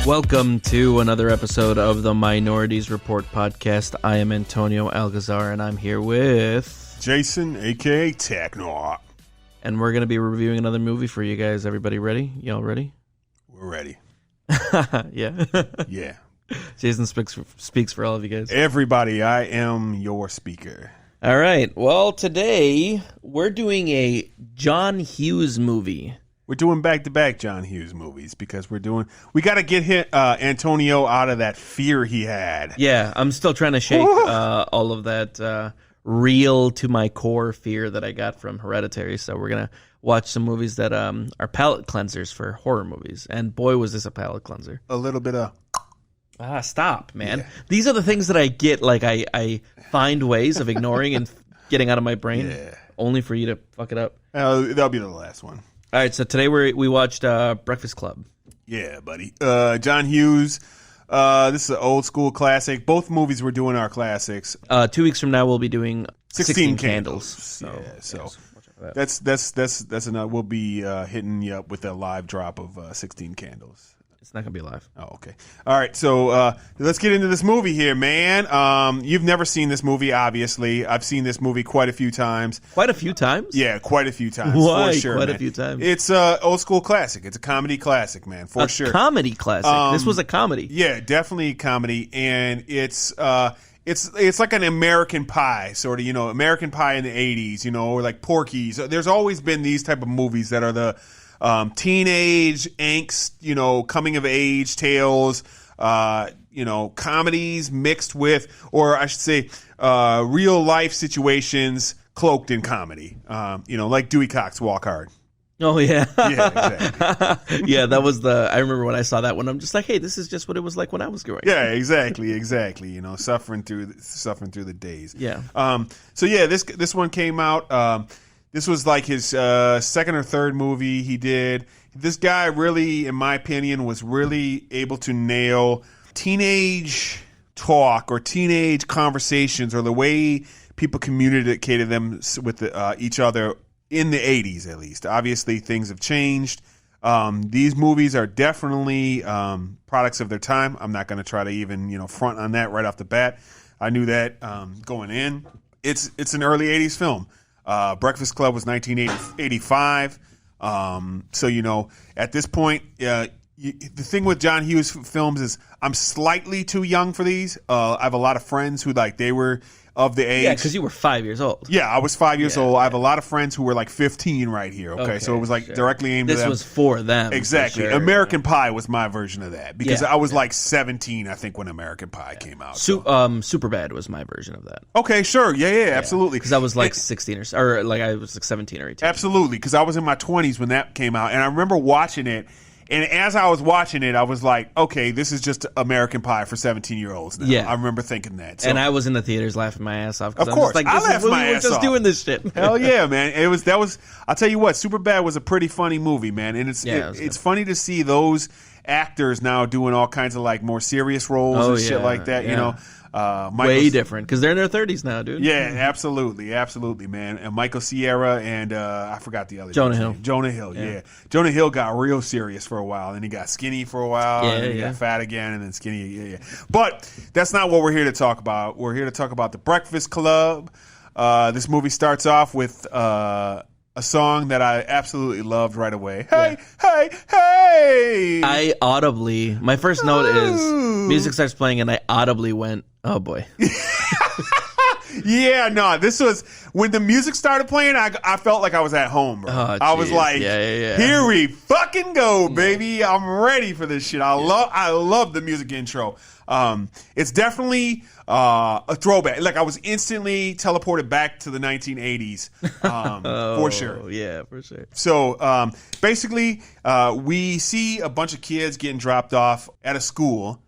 Welcome to another episode of the Minorities Report podcast. I am Antonio Algazar, and I'm here with... Jason, a.k.a. Techno. And we're going to be reviewing another movie for you guys. Everybody ready? Y'all ready? We're ready. Yeah? Yeah. Jason speaks for all of you guys. Everybody, I am your speaker. All right. Well, today we're doing a John Hughes movie. We're doing back-to-back John Hughes movies because we got to get Antonio out of that fear he had. Yeah, I'm still trying to shake all of that real to my core fear that I got from Hereditary. So we're going to watch some movies that are palate cleansers for horror movies. And boy, was this a palate cleanser. A little bit of... Stop, man. Yeah. These are the things that I get, like I find ways of ignoring and getting out of my brain, only for you to fuck it up. That'll be the last one. All right, so today we watched Breakfast Club. Yeah, buddy. John Hughes. This is an old school classic. Both movies we're doing are classics. 2 weeks from now we'll be doing 16 Candles. So yes, that's enough. We'll be hitting you up with a live drop of 16 Candles. It's not gonna be live. Oh, okay. All right. So let's get into this movie here, man. You've never seen this movie, obviously. I've seen this movie quite a few times. Quite a few times? Yeah, quite a few times. Why? For sure, quite man. a few times. It's an old school classic. It's a comedy classic, man. For sure. A comedy classic. This was a comedy. Yeah, definitely a comedy, and it's like an American Pie, sort of, American Pie in the 80s, or like Porky's. There's always been these type of movies that are the teenage angst, coming of age tales, comedies mixed with, or I should say, real life situations cloaked in comedy. Like Dewey Cox Walk Hard. Oh yeah. Yeah, exactly. Yeah, that was I remember when I saw that one, I'm just like, hey, this is just what it was like when I was growing up. Yeah, exactly. Suffering through the days. Yeah. So yeah, this one came out. This was like his second or third movie he did. This guy really, in my opinion, was really able to nail teenage talk or teenage conversations or the way people communicated them with each other in the 80s, at least. Obviously, things have changed. These movies are definitely products of their time. I'm not going to try to even front on that right off the bat. I knew that going in. It's an early 80s film. Breakfast Club was 1985. So, at this point, the thing with John Hughes films is I'm slightly too young for these. I have a lot of friends who they were of the age. Yeah, because you were 5 years old. Yeah, I was 5 years old. I have a lot of friends who were like 15 right here. Okay, so it was directly aimed at them. This was for them. Exactly. For sure. American Pie was my version of that because Yeah. I was like 17, I think, when American Pie came out. Superbad was my version of that. Okay, sure. Yeah, absolutely. Because I was like 16 or like I was like 17 or 18. Absolutely, because I was in my 20s when that came out, and I remember watching it. And as I was watching it, I was like, okay, this is just American Pie for 17-year-olds now. Yeah. I remember thinking that. So, And I was in the theaters laughing my ass off. Of course. I'm just like, I laughed my we're ass just off. doing this shit. Hell yeah, man. I'll tell you what, Superbad was a pretty funny movie, man. And it's funny to see those actors now doing all kinds of like more serious roles and shit like that, Way different because they're in their 30s now, dude. Yeah, absolutely, man. And Michael Cera and I forgot the other Jonah dude's Hill. name. Jonah Hill, yeah. Jonah Hill got real serious for a while, and he got skinny for a while, and then he got fat again, and then skinny. Yeah. But that's not what we're here to talk about. We're here to talk about The Breakfast Club. This movie starts off with a song that I absolutely loved right away. Hey. I audibly, my first note is music starts playing, and I audibly went, oh boy. Yeah, no, this was when the music started playing. I felt like I was at home, bro. Oh, I was like, yeah. Here we fucking go, baby. I'm ready for this shit. I love the music intro. It's definitely a throwback. Like I was instantly teleported back to the 1980s, for sure. Yeah, for sure. So basically, we see a bunch of kids getting dropped off at a school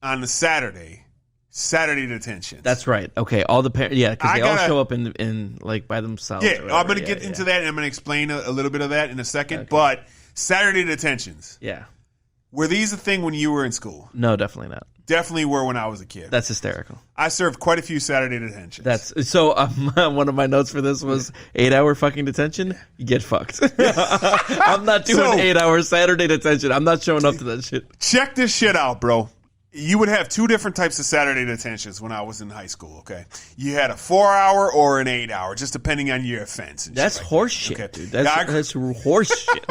on a Saturday detention. That's right. Okay, all the parents, because they all show up in like by themselves. Yeah, I'm going to get into that, and I'm going to explain a little bit of that in a second. Okay. But Saturday detentions. Yeah. Were these a thing when you were in school? No, definitely not. Definitely were when I was a kid. That's hysterical. I served quite a few Saturday detentions. That's so. One of my notes for this was 8-hour fucking detention. You get fucked. I'm not doing 8-hour Saturday detention. I'm not showing up to that shit. Check this shit out, bro. You would have two different types of Saturday detentions when I was in high school, okay? You had a 4-hour or an 8-hour, just depending on your offense. That's horse shit, dude. That's horse shit.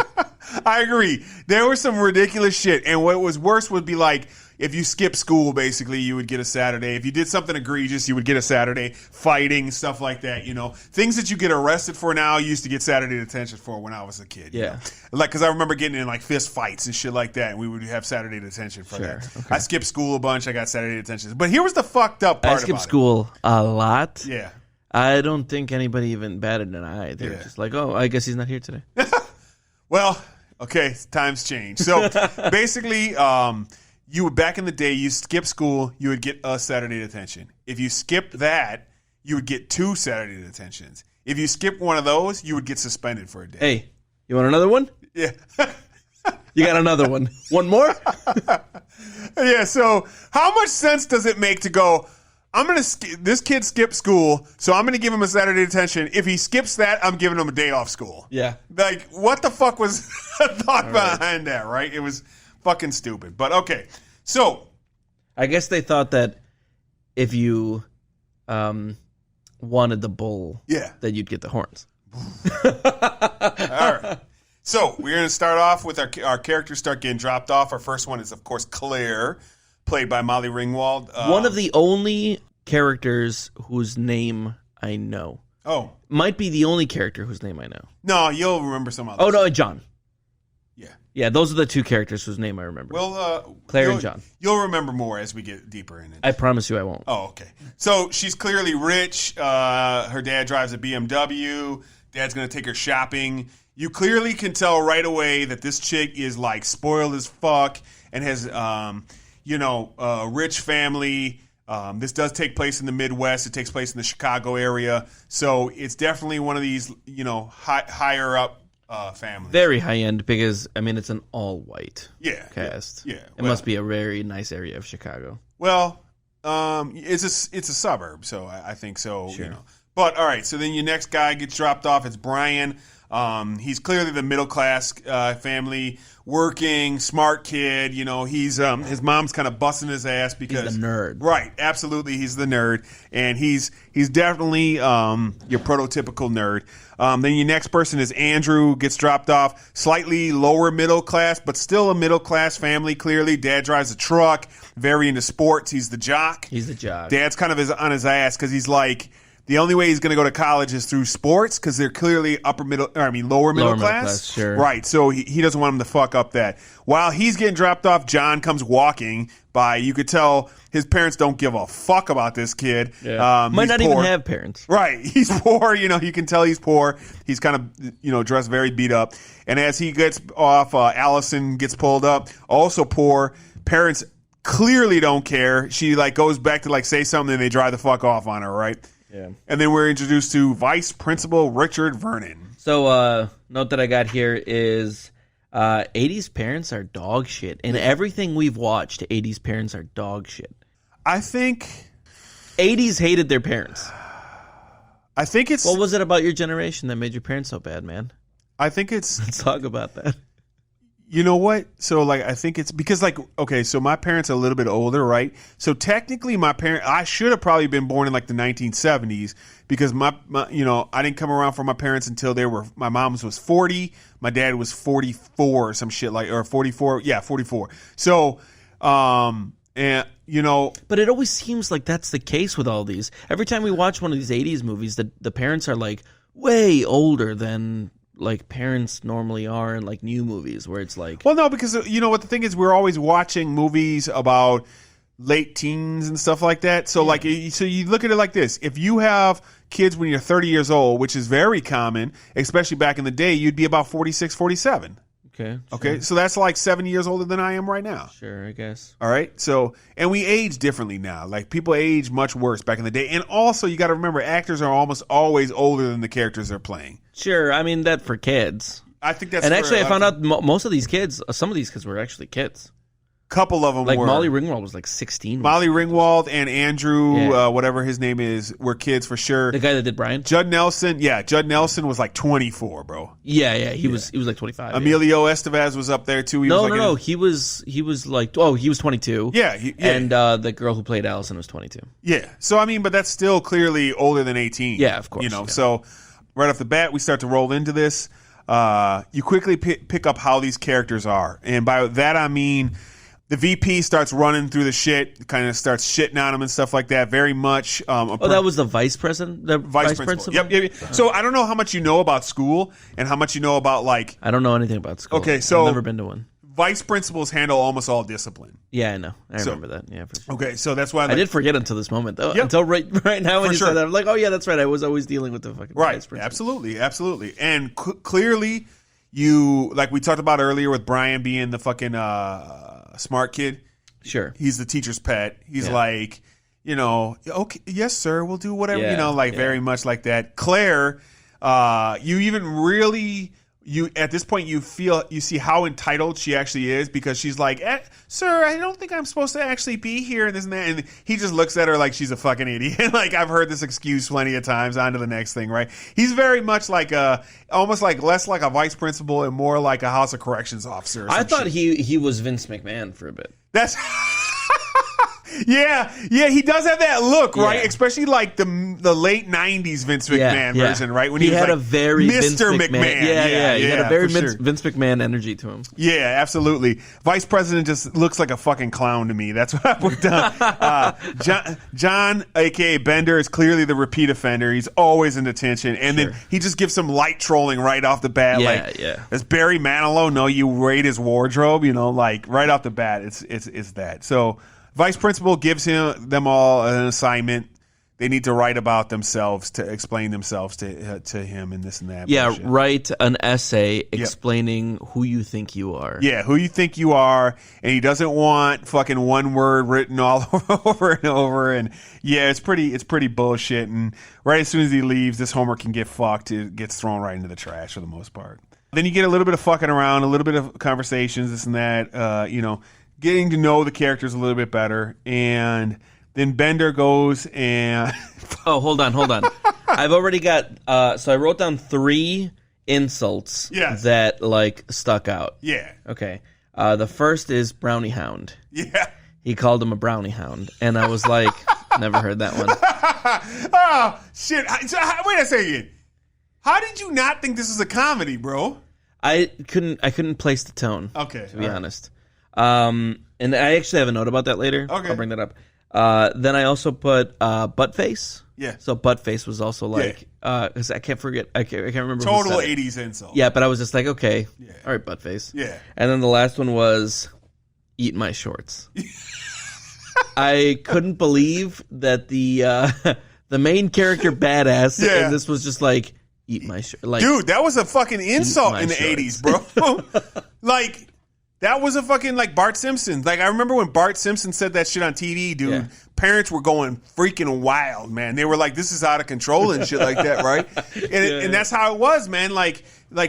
I agree. There was some ridiculous shit. And what was worse would be like, if you skip school, basically, you would get a Saturday. If you did something egregious, you would get a Saturday. Fighting, stuff like that, you know. Things that you get arrested for now, you used to get Saturday detention for when I was a kid. Yeah. You know? Like, because I remember getting in, like, fist fights and shit like that, and we would have Saturday detention for that. Okay. I skipped school a bunch. I got Saturday detention. But here was the fucked up part I skipped school a lot. Yeah. I don't think anybody even batted an eye. They were just like, oh, I guess he's not here today. Well, okay, times change. So, basically, you would, back in the day, you skip school, you would get a Saturday detention. If you skipped that, you would get 2 Saturday detentions. If you skipped one of those, you would get suspended for a day. Hey, you want another one? Yeah. You got another one. One more? Yeah, so how much sense does it make to go, this kid skipped school, so I'm going to give him a Saturday detention. If he skips that, I'm giving him a day off school. Yeah. Like, what the fuck was the thought behind that, right? It was fucking stupid. But okay, so I guess they thought that if you wanted the bull, that you'd get the horns. All right. So we're going to start off with our characters start getting dropped off. Our first one is, of course, Claire, played by Molly Ringwald. One of the only characters whose name I know. Oh. Might be the only character whose name I know. No, you'll remember some others. Oh, no, John. Yeah. Yeah, those are the two characters whose name I remember. Well, Claire and John. You'll remember more as we get deeper in it. I promise you I won't. Oh, okay. So she's clearly rich. Her dad drives a BMW. Dad's going to take her shopping. You clearly can tell right away that this chick is like spoiled as fuck and has, a rich family. This does take place in the Midwest. It takes place in the Chicago area. So it's definitely one of these, higher up families. Very high end because, it's an all-white cast. Yeah. It must be a very nice area of Chicago. Well, it's a suburb, so I think so. Sure. But, all right, so then your next guy gets dropped off. It's Brian. He's clearly the middle-class family, working, smart kid. He's his mom's kind of busting his ass because... He's the nerd. Right, absolutely, he's the nerd. And he's definitely your prototypical nerd. Then your next person is Andrew, gets dropped off. Slightly lower middle class, but still a middle-class family, clearly. Dad drives a truck, very into sports. He's the jock. He's the jock. Dad's kind of on his ass because he's like... The only way he's going to go to college is through sports because they're clearly lower middle class. Sure. Right, so he doesn't want him to fuck up that. While he's getting dropped off, John comes walking by. You could tell his parents don't give a fuck about this kid. Yeah. Might not even have parents. Right, he's poor. You can tell he's poor. He's kind of, dressed very beat up. And as he gets off, Allison gets pulled up. Also poor. Parents clearly don't care. She goes back to say something and they drive the fuck off on her, right? Yeah. And then we're introduced to Vice Principal Richard Vernon. So, note that I got here is 80s parents are dog shit. In everything we've watched, 80s parents are dog shit. I think 80s hated their parents. I think it's... What was it about your generation that made your parents so bad, man? I think it's... Let's talk about that. You know what? So, I think it's because, so my parents are a little bit older, right? So, technically, I should have probably been born in, the 1970s because my I didn't come around for my parents until my mom's was 40, my dad was 44 or some shit or 44. Yeah, 44. So, But it always seems like that's the case with all these. Every time we watch one of these 80s movies, the parents are, way older than... parents normally are in new movies where it's well, no, because what the thing is, we're always watching movies about late teens and stuff like that. So so you look at it like this: if you have kids when you're 30 years old, which is very common, especially back in the day, you'd be about 46, 47. Okay. Okay. So that's 7 years older than I am right now. Sure, I guess. All right. So, and we age differently now. People age much worse back in the day. And also, you got to remember, actors are almost always older than the characters they're playing. Sure. That for kids. I think that's... And actually, I found out most of these kids, some of these kids were actually kids. couple of them Like were. Molly Ringwald was like 16. Molly Ringwald and Andrew, Yeah. whatever his name is, were kids for sure. The guy that did Brian. Judd Nelson was like 24, bro. Yeah, he was like 25. Yeah. Emilio Estevez was up there too. He No, was like no, he was like he was 22. Yeah, and the girl who played Allison was 22. Yeah. So I mean, but that's still clearly older than 18. Yeah, of course. Yeah. So right off the bat, we start to roll into this. You quickly pick up how these characters are, and by that I mean the VP starts running through the shit, kind of starts shitting on him and stuff like that. Very much. That was the vice president, the vice principal. Yep. So I don't know how much you know about school and how much you know about like. I don't know anything about school. Okay, so I've never been to one. Vice principals handle almost all discipline. Yeah, I know. I remember that. Yeah, for sure. Okay, so that's why I did forget until this moment, though. Yep. Until right now when For you sure. said that, I'm like, oh yeah, that's right. I was always dealing with the fucking vice principal. Absolutely. And clearly, you like we talked about earlier with Brian being the fucking smart kid. Sure. He's the teacher's pet. He's like, okay, yes, sir, we'll do whatever. Yeah, Very much like that. Claire, you even really. At this point you see how entitled she actually is because she's like, sir, I don't think I'm supposed to actually be here and this and that, and he just looks at her like she's a fucking idiot. Like I've heard this excuse plenty of times. On to the next thing, right? He's very much like almost like less like a vice principal and more like a House of Corrections officer. I thought he was Vince McMahon for a bit. That's yeah, he does have that look, right? Yeah. Especially like the late '90s Vince McMahon version, right? When he was had like a very Mr. Vince McMahon. Yeah, he had a very Vince McMahon energy to him. Yeah, absolutely. Vice President just looks like a fucking clown to me. That's what I put down. John, aka Bender, is clearly the repeat offender. He's always in detention, and then he just gives some light trolling right off the bat. Does Barry Manilow know you raid his wardrobe? Like right off the bat, it's that. So Vice Principal gives them all an assignment. They need to write about themselves, to explain themselves to him and this and that. Yeah, bullshit. Write an essay explaining who you think you are. Yeah, who you think you are, and he doesn't want fucking one word written all over and over. And yeah, it's pretty bullshit. And right as soon as he leaves, this homework can get fucked. It gets thrown right into the trash for the most part. Then you get a little bit of fucking around, a little bit of conversations, this and that. Getting to know the characters a little bit better, and then Bender goes and oh, hold on. I've already got. So I wrote down 3 insults that like stuck out. Yeah. Okay. The first is brownie hound. Yeah. He called him a brownie hound, and I was like, never heard that one. Oh shit! Wait a second. How did you not think this is a comedy, bro? I couldn't place the tone. Okay. To be honest. And I actually have a note about that later. Okay. I'll bring that up. Then I also put butt face. Yeah. So butt face was also like because I can't remember. Total who said it. 80s insult. Yeah, but I was just like, okay, Yeah. all right, butt face. Yeah. And then the last one was eat my shorts. I couldn't believe that the main character badass and this was just like eat my shorts. Like, dude, that was a fucking insult in the shorts. 80s, bro. Like, that was a fucking, like, Bart Simpson. Like, I remember when Bart Simpson said that shit on TV, dude. Yeah. Parents were going freaking wild, man. They were like, this is out of control and shit like that, right? And that's how it was, man. Like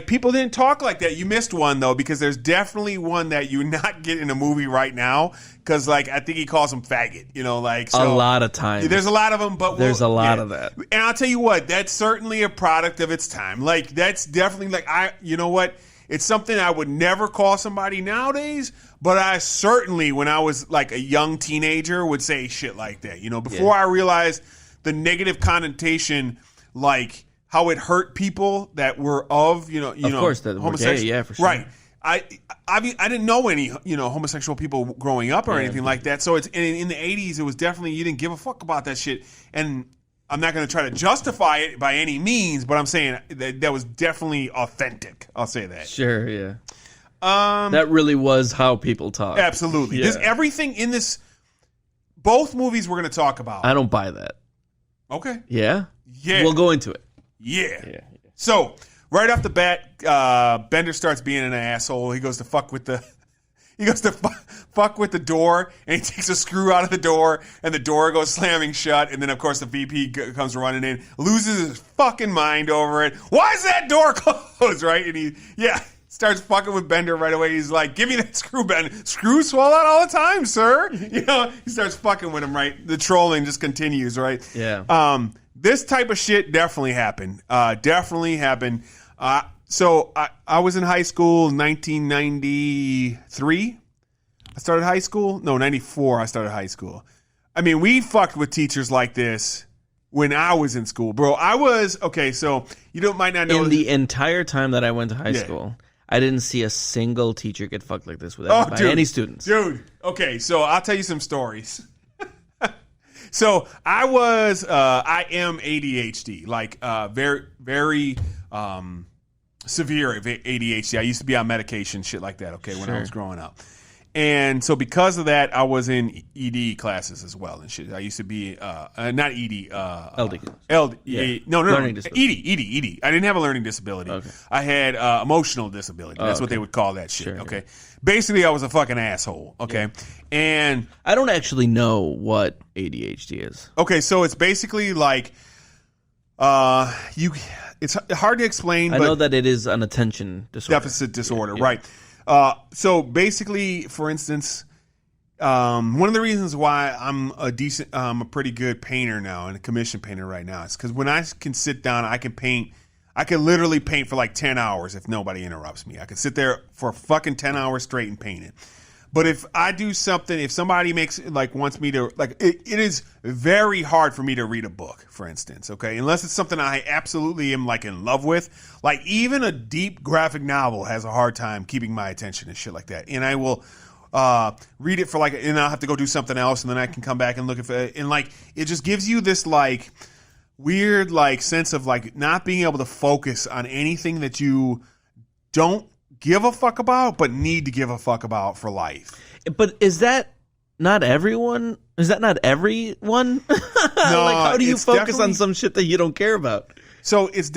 people didn't talk like that. You missed one, though, because there's definitely one that you not get in a movie right now. Because, like, I think he calls him faggot, so, a lot of times. There's a lot of them, but there's a lot of that. And I'll tell you what, that's certainly a product of its time. Like, that's definitely, like, you know what? It's something I would never call somebody nowadays, but I certainly, when I was like a young teenager, would say shit like that. Before I realized the negative connotation, like how it hurt people that were of course, that were gay, yeah, for sure. Right. I didn't know any homosexual people growing up or anything like that. So it's in the 80s, it was definitely, you didn't give a fuck about that shit. And I'm not going to try to justify it by any means, but I'm saying that was definitely authentic. I'll say that. Sure, yeah. That really was how people talk. Absolutely. Yeah. There's everything in this. Both movies we're going to talk about. I don't buy that. Okay. Yeah? Yeah. We'll go into it. Yeah. So, right off the bat, Bender starts being an asshole. He goes to fuck with the... He goes to fuck with the door, and he takes a screw out of the door, and the door goes slamming shut. And then, of course, the VP comes running in, loses his fucking mind over it. Why is that door closed, right? And starts fucking with Bender right away. He's like, give me that screw, Bender. Screws fall out all the time, sir. You know, he starts fucking with him, right? The trolling just continues, right? Yeah. This type of shit definitely happened. Definitely happened. So I was in high school in 1993. I started high school. No, 94 I started high school. I mean, we fucked with teachers like this when I was in school, bro. Okay, so you might not know. In the entire time that I went to high school, I didn't see a single teacher get fucked like this with any students. Dude, okay, so I'll tell you some stories. So I am ADHD, like very, very severe ADHD. I used to be on medication, shit like that, okay, when I was growing up. And so because of that, I was in ED classes as well and shit. I used to be, not ED. LD. No. Learning disability. ED. I didn't have a learning disability. Okay. I had emotional disability. That's what they would call that shit, Sure. okay? Basically, I was a fucking asshole, okay? Yeah. And I don't actually know what ADHD is. Okay, so it's basically like, it's hard to explain. I know that it is an attention disorder. Deficit disorder, right. So basically, for instance, one of the reasons why I'm a pretty good painter now and a commission painter right now is because when I can sit down, I can literally paint for like 10 hours if nobody interrupts me. I can sit there for fucking 10 hours straight and paint it. But if I do something, if somebody wants me to, it is very hard for me to read a book, for instance, okay? Unless it's something I absolutely am in love with. Like even a deep graphic novel has a hard time keeping my attention and shit like that. And I will read it for and I'll have to go do something else and then I can come back and look at it. And it just gives you this weird sense of not being able to focus on anything that you don't give a fuck about, but need to give a fuck about for life. But is that not everyone? Is that not everyone? No, how do you focus on some shit that you don't care about? So it's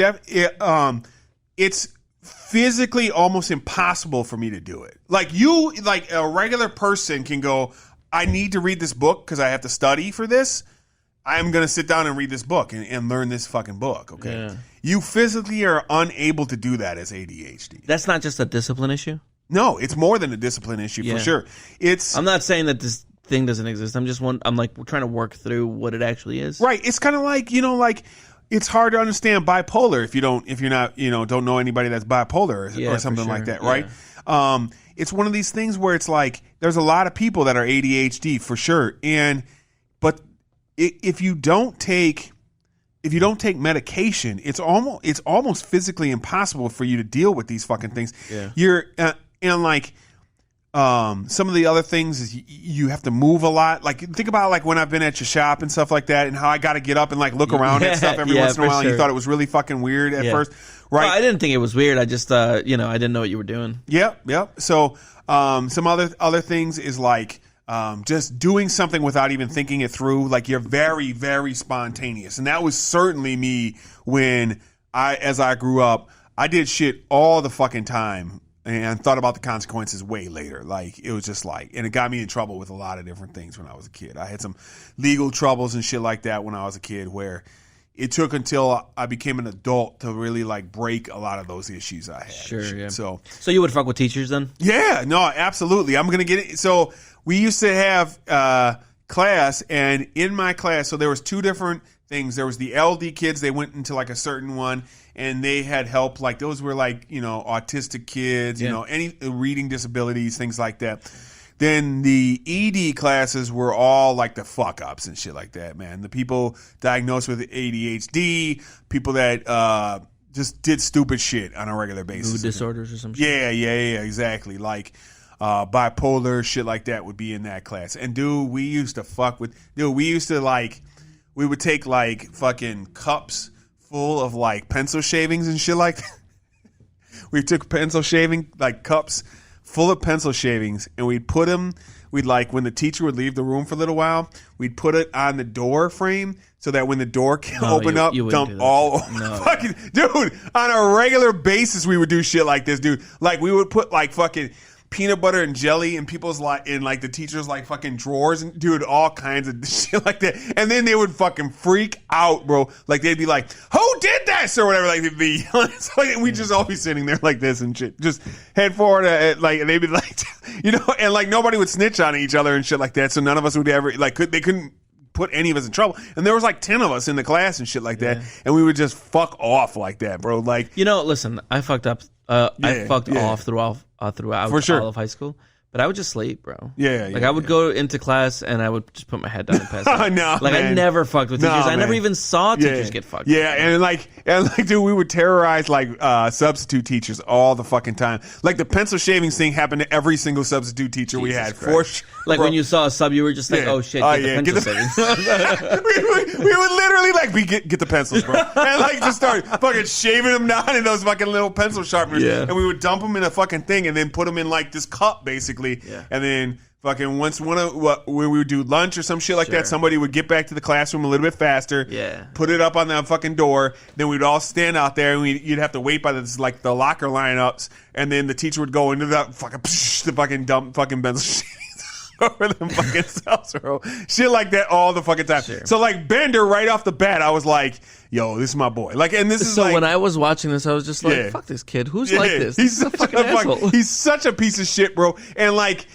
it's physically almost impossible for me to do it. A regular person can go, I need to read this book because I have to study for this. I'm going to sit down and read this book and learn this fucking book, okay? Yeah. You physically are unable to do that as ADHD. That's not just a discipline issue? No, it's more than a discipline issue for sure. I'm not saying that this thing doesn't exist. I'm we're trying to work through what it actually is. Right. It's kind of it's hard to understand bipolar if you're not, don't know anybody that's bipolar or something like that, right? Yeah. It's one of these things where it's there's a lot of people that are ADHD for sure. But if you don't take medication, it's almost physically impossible for you to deal with these fucking things. Yeah. You're some of the other things is you have to move a lot. Think about when I've been at your shop and stuff like that, and how I got to get up and look around at stuff every once in a while. Sure. And you thought it was really fucking weird at first, right? Well, I didn't think it was weird. I just I didn't know what you were doing. Yep. So some other things is just doing something without even thinking it through. You're very, very spontaneous. And that was certainly me when as I grew up, I did shit all the fucking time and thought about the consequences way later. It was just and it got me in trouble with a lot of different things when I was a kid. I had some legal troubles and shit like that when I was a kid where it took until I became an adult to really break a lot of those issues I had. Sure, yeah. So you would fuck with teachers then? Yeah, no, absolutely. I'm going to get it. So we used to have class, and in my class, so there was two different things. There was the LD kids. They went into a certain one, and they had help. Those were autistic kids, any reading disabilities, things like that. Then the ED classes were all the fuck ups and shit like that, man. The people diagnosed with ADHD, people that just did stupid shit on a regular basis. Mood disorders or some shit. Yeah, exactly. Bipolar, shit like that would be in that class. And we used to we would take fucking cups full of pencil shavings and shit like that. We took pencil shaving, cups full of pencil shavings, and we'd put them, when the teacher would leave the room for a little while, we'd put it on the door frame so that when the door can open up, dump all fucking, dude, on a regular basis we would do shit like this, dude. We would put fucking peanut butter and jelly in people's in the teachers fucking drawers and all kinds of shit like that. And then they would fucking freak out, bro. They'd be like, who did this or whatever, like the it's like we just always sitting there like this and shit, just head forward, like, and they'd be like, you know, and like nobody would snitch on each other and shit like that, so none of us would ever like they couldn't put any of us in trouble, and there was like 10 of us in the class and shit like that, and we would just fuck off like that, bro. Like, you know, listen, I fucked up. I fucked off throughout For sure. all of high school. But I would just sleep, bro. Yeah, Like I would go into class and I would just put my head down and pass out. No, like man. I never fucked with teachers. I never even saw teachers get fucked. Yeah, and like, dude, we would terrorize like substitute teachers all the fucking time. Like the pencil shavings thing happened to every single substitute teacher we had. For sure, like bro. When you saw a sub, you were just like, "Oh shit, get the pencil shavings." we would literally like get the pencils, bro, and like just start fucking shaving them down in those fucking little pencil sharpeners, and we would dump them in a fucking thing and then put them in like this cup basically, and then. Fucking once when we would do lunch or some shit like that, somebody would get back to the classroom a little bit faster. Put it up on the fucking door. Then we'd all stand out there, and you'd have to wait by the locker lineups, and then the teacher would go into the fucking dump fucking pencil over them fucking cells, bro. Shit like that all the fucking time. So like Bender, right off the bat, I was like, yo, this is my boy. Like, and this is so like, when I was watching this, I was just like, fuck this kid. Who's like this? He's a fucking asshole. He's such a piece of shit, bro. And like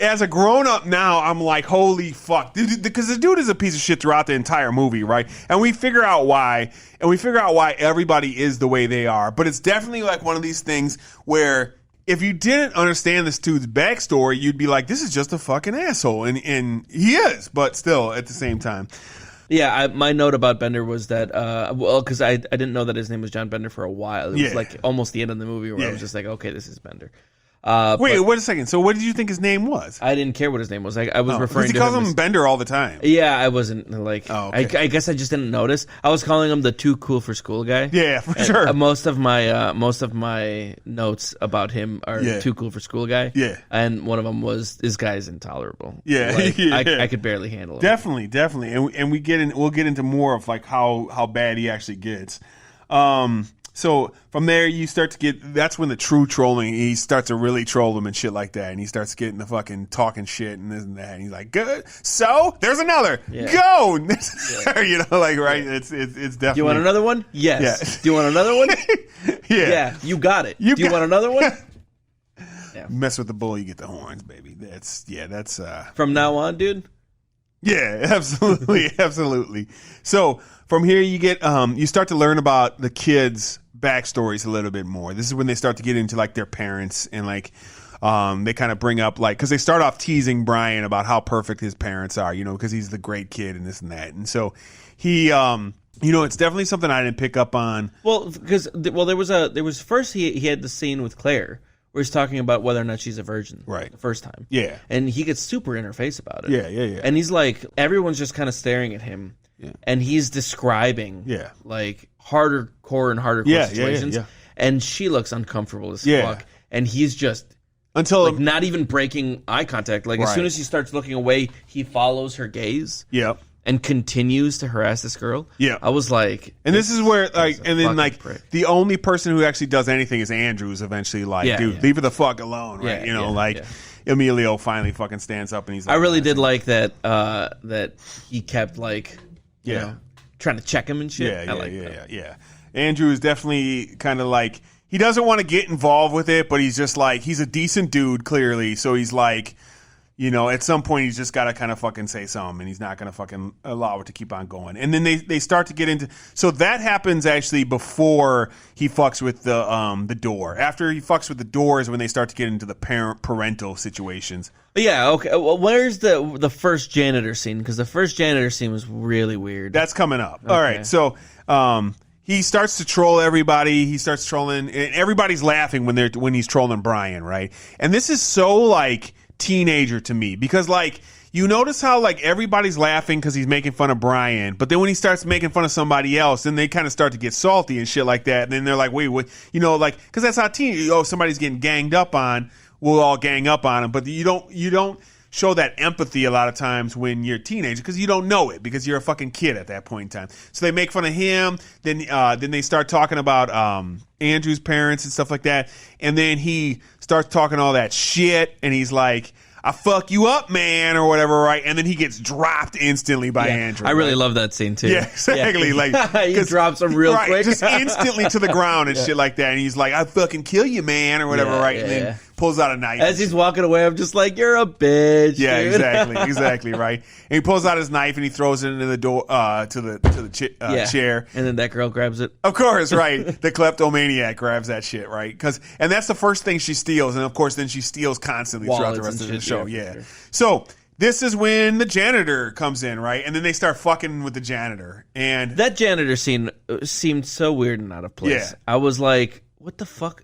as a grown up now, I'm like, holy fuck, because the dude is a piece of shit throughout the entire movie, right? And we figure out why, everybody is the way they are. But it's definitely like one of these things where if you didn't understand this dude's backstory, you'd be like, this is just a fucking asshole, and he is, but still at the same time. Yeah, my note about Bender was that, because I didn't know that his name was John Bender for a while. It was like almost the end of the movie where I was just like, okay, this is Bender. Wait a second. So what did you think his name was? I didn't care what his name was. I was referring to him. He calls him Bender all the time. Yeah, I wasn't like. Oh, okay. I guess I just didn't notice. I was calling him the too cool for school guy. Yeah, for sure. Most of my notes about him are too cool for school guy. Yeah, and one of them was this guy's intolerable. Yeah, like, I could barely handle him. Definitely, and we'll get into more of like how bad he actually gets. So from there, you start to get, that's when the true trolling, he starts to really troll them and shit like that. And he starts getting the fucking talking shit and this and that. And he's like, good. So there's another. Go. You know, like, right. It's definitely. Do you want another one? Yes. Yeah. Do you want another one? Yeah. You got it. Do you want another one? Mess with the bull, you get the horns, baby. That's from now on, dude. Yeah, absolutely. Absolutely. So from here, you get, you start to learn about the kids' backstories a little bit more. This is when they start to get into like their parents and like, they kind of bring up like, because they start off teasing Brian about how perfect his parents are, you know, because he's the great kid and this and that. And so he, you know, it's definitely something I didn't pick up on. Well, because there was first he had the scene with Claire where he's talking about whether or not she's a virgin, right? The first time, yeah, and he gets super in her face about it, yeah, and he's like, everyone's just kind of staring at him, and he's describing, like hardcore situations, and she looks uncomfortable as fuck, and he's just until like not even breaking eye contact, like as soon as she starts looking away, he follows her gaze, and continues to harass this girl. I was like, and this is where like, and then like the only person who actually does anything is Andrews. Eventually, like, dude, leave her the fuck alone, right? You know, like Emilio finally fucking stands up and he's like, I really did like that that he kept like, you know, trying to check him and shit. Yeah. Andrew is definitely kind of like, he doesn't want to get involved with it, but he's just like, he's a decent dude clearly, so he's like, you know, at some point he's just got to kind of fucking say something, and he's not going to fucking allow it to keep on going. And then they start to get into, so that happens actually before he fucks with the door. After he fucks with the door is when they start to get into the parental situations. Yeah, okay. Well, where's the first janitor scene? Because the first janitor scene was really weird. That's coming up. Okay. All right, so he starts to troll everybody. He starts trolling, and everybody's laughing when he's trolling Brian, right? And this is so like teenager to me, because like you notice how like everybody's laughing because he's making fun of Brian, but then when he starts making fun of somebody else, then they kind of start to get salty and shit like that, and then they're like, wait, what? You know, like, because that's how somebody's getting ganged up on, we'll all gang up on him, but you don't show that empathy a lot of times when you're a teenager, because you don't know it, because you're a fucking kid at that point in time. So they make fun of him, then they start talking about Andrew's parents and stuff like that, and then he starts talking all that shit, and he's like, I fuck you up, man, or whatever, right? And then he gets dropped instantly by Andrew. I really right? love that scene too. Yeah, exactly. Like he drops him real quick, just instantly to the ground and shit like that. And he's like, "I fucking kill you, man," or whatever, right? And then pulls out a knife. As he's walking away, I'm just like, "You're a bitch." Yeah, dude. exactly, right. And he pulls out his knife and he throws it into the door to the chair. And then that girl grabs it. Of course, right. The kleptomaniac grabs that shit, right? And that's the first thing she steals, and of course, then she steals constantly throughout the rest of the show. Yeah. Sure. So this is when the janitor comes in, right? And then they start fucking with the janitor, and that janitor scene seemed so weird and out of place. Yeah. I was like, "What the fuck?"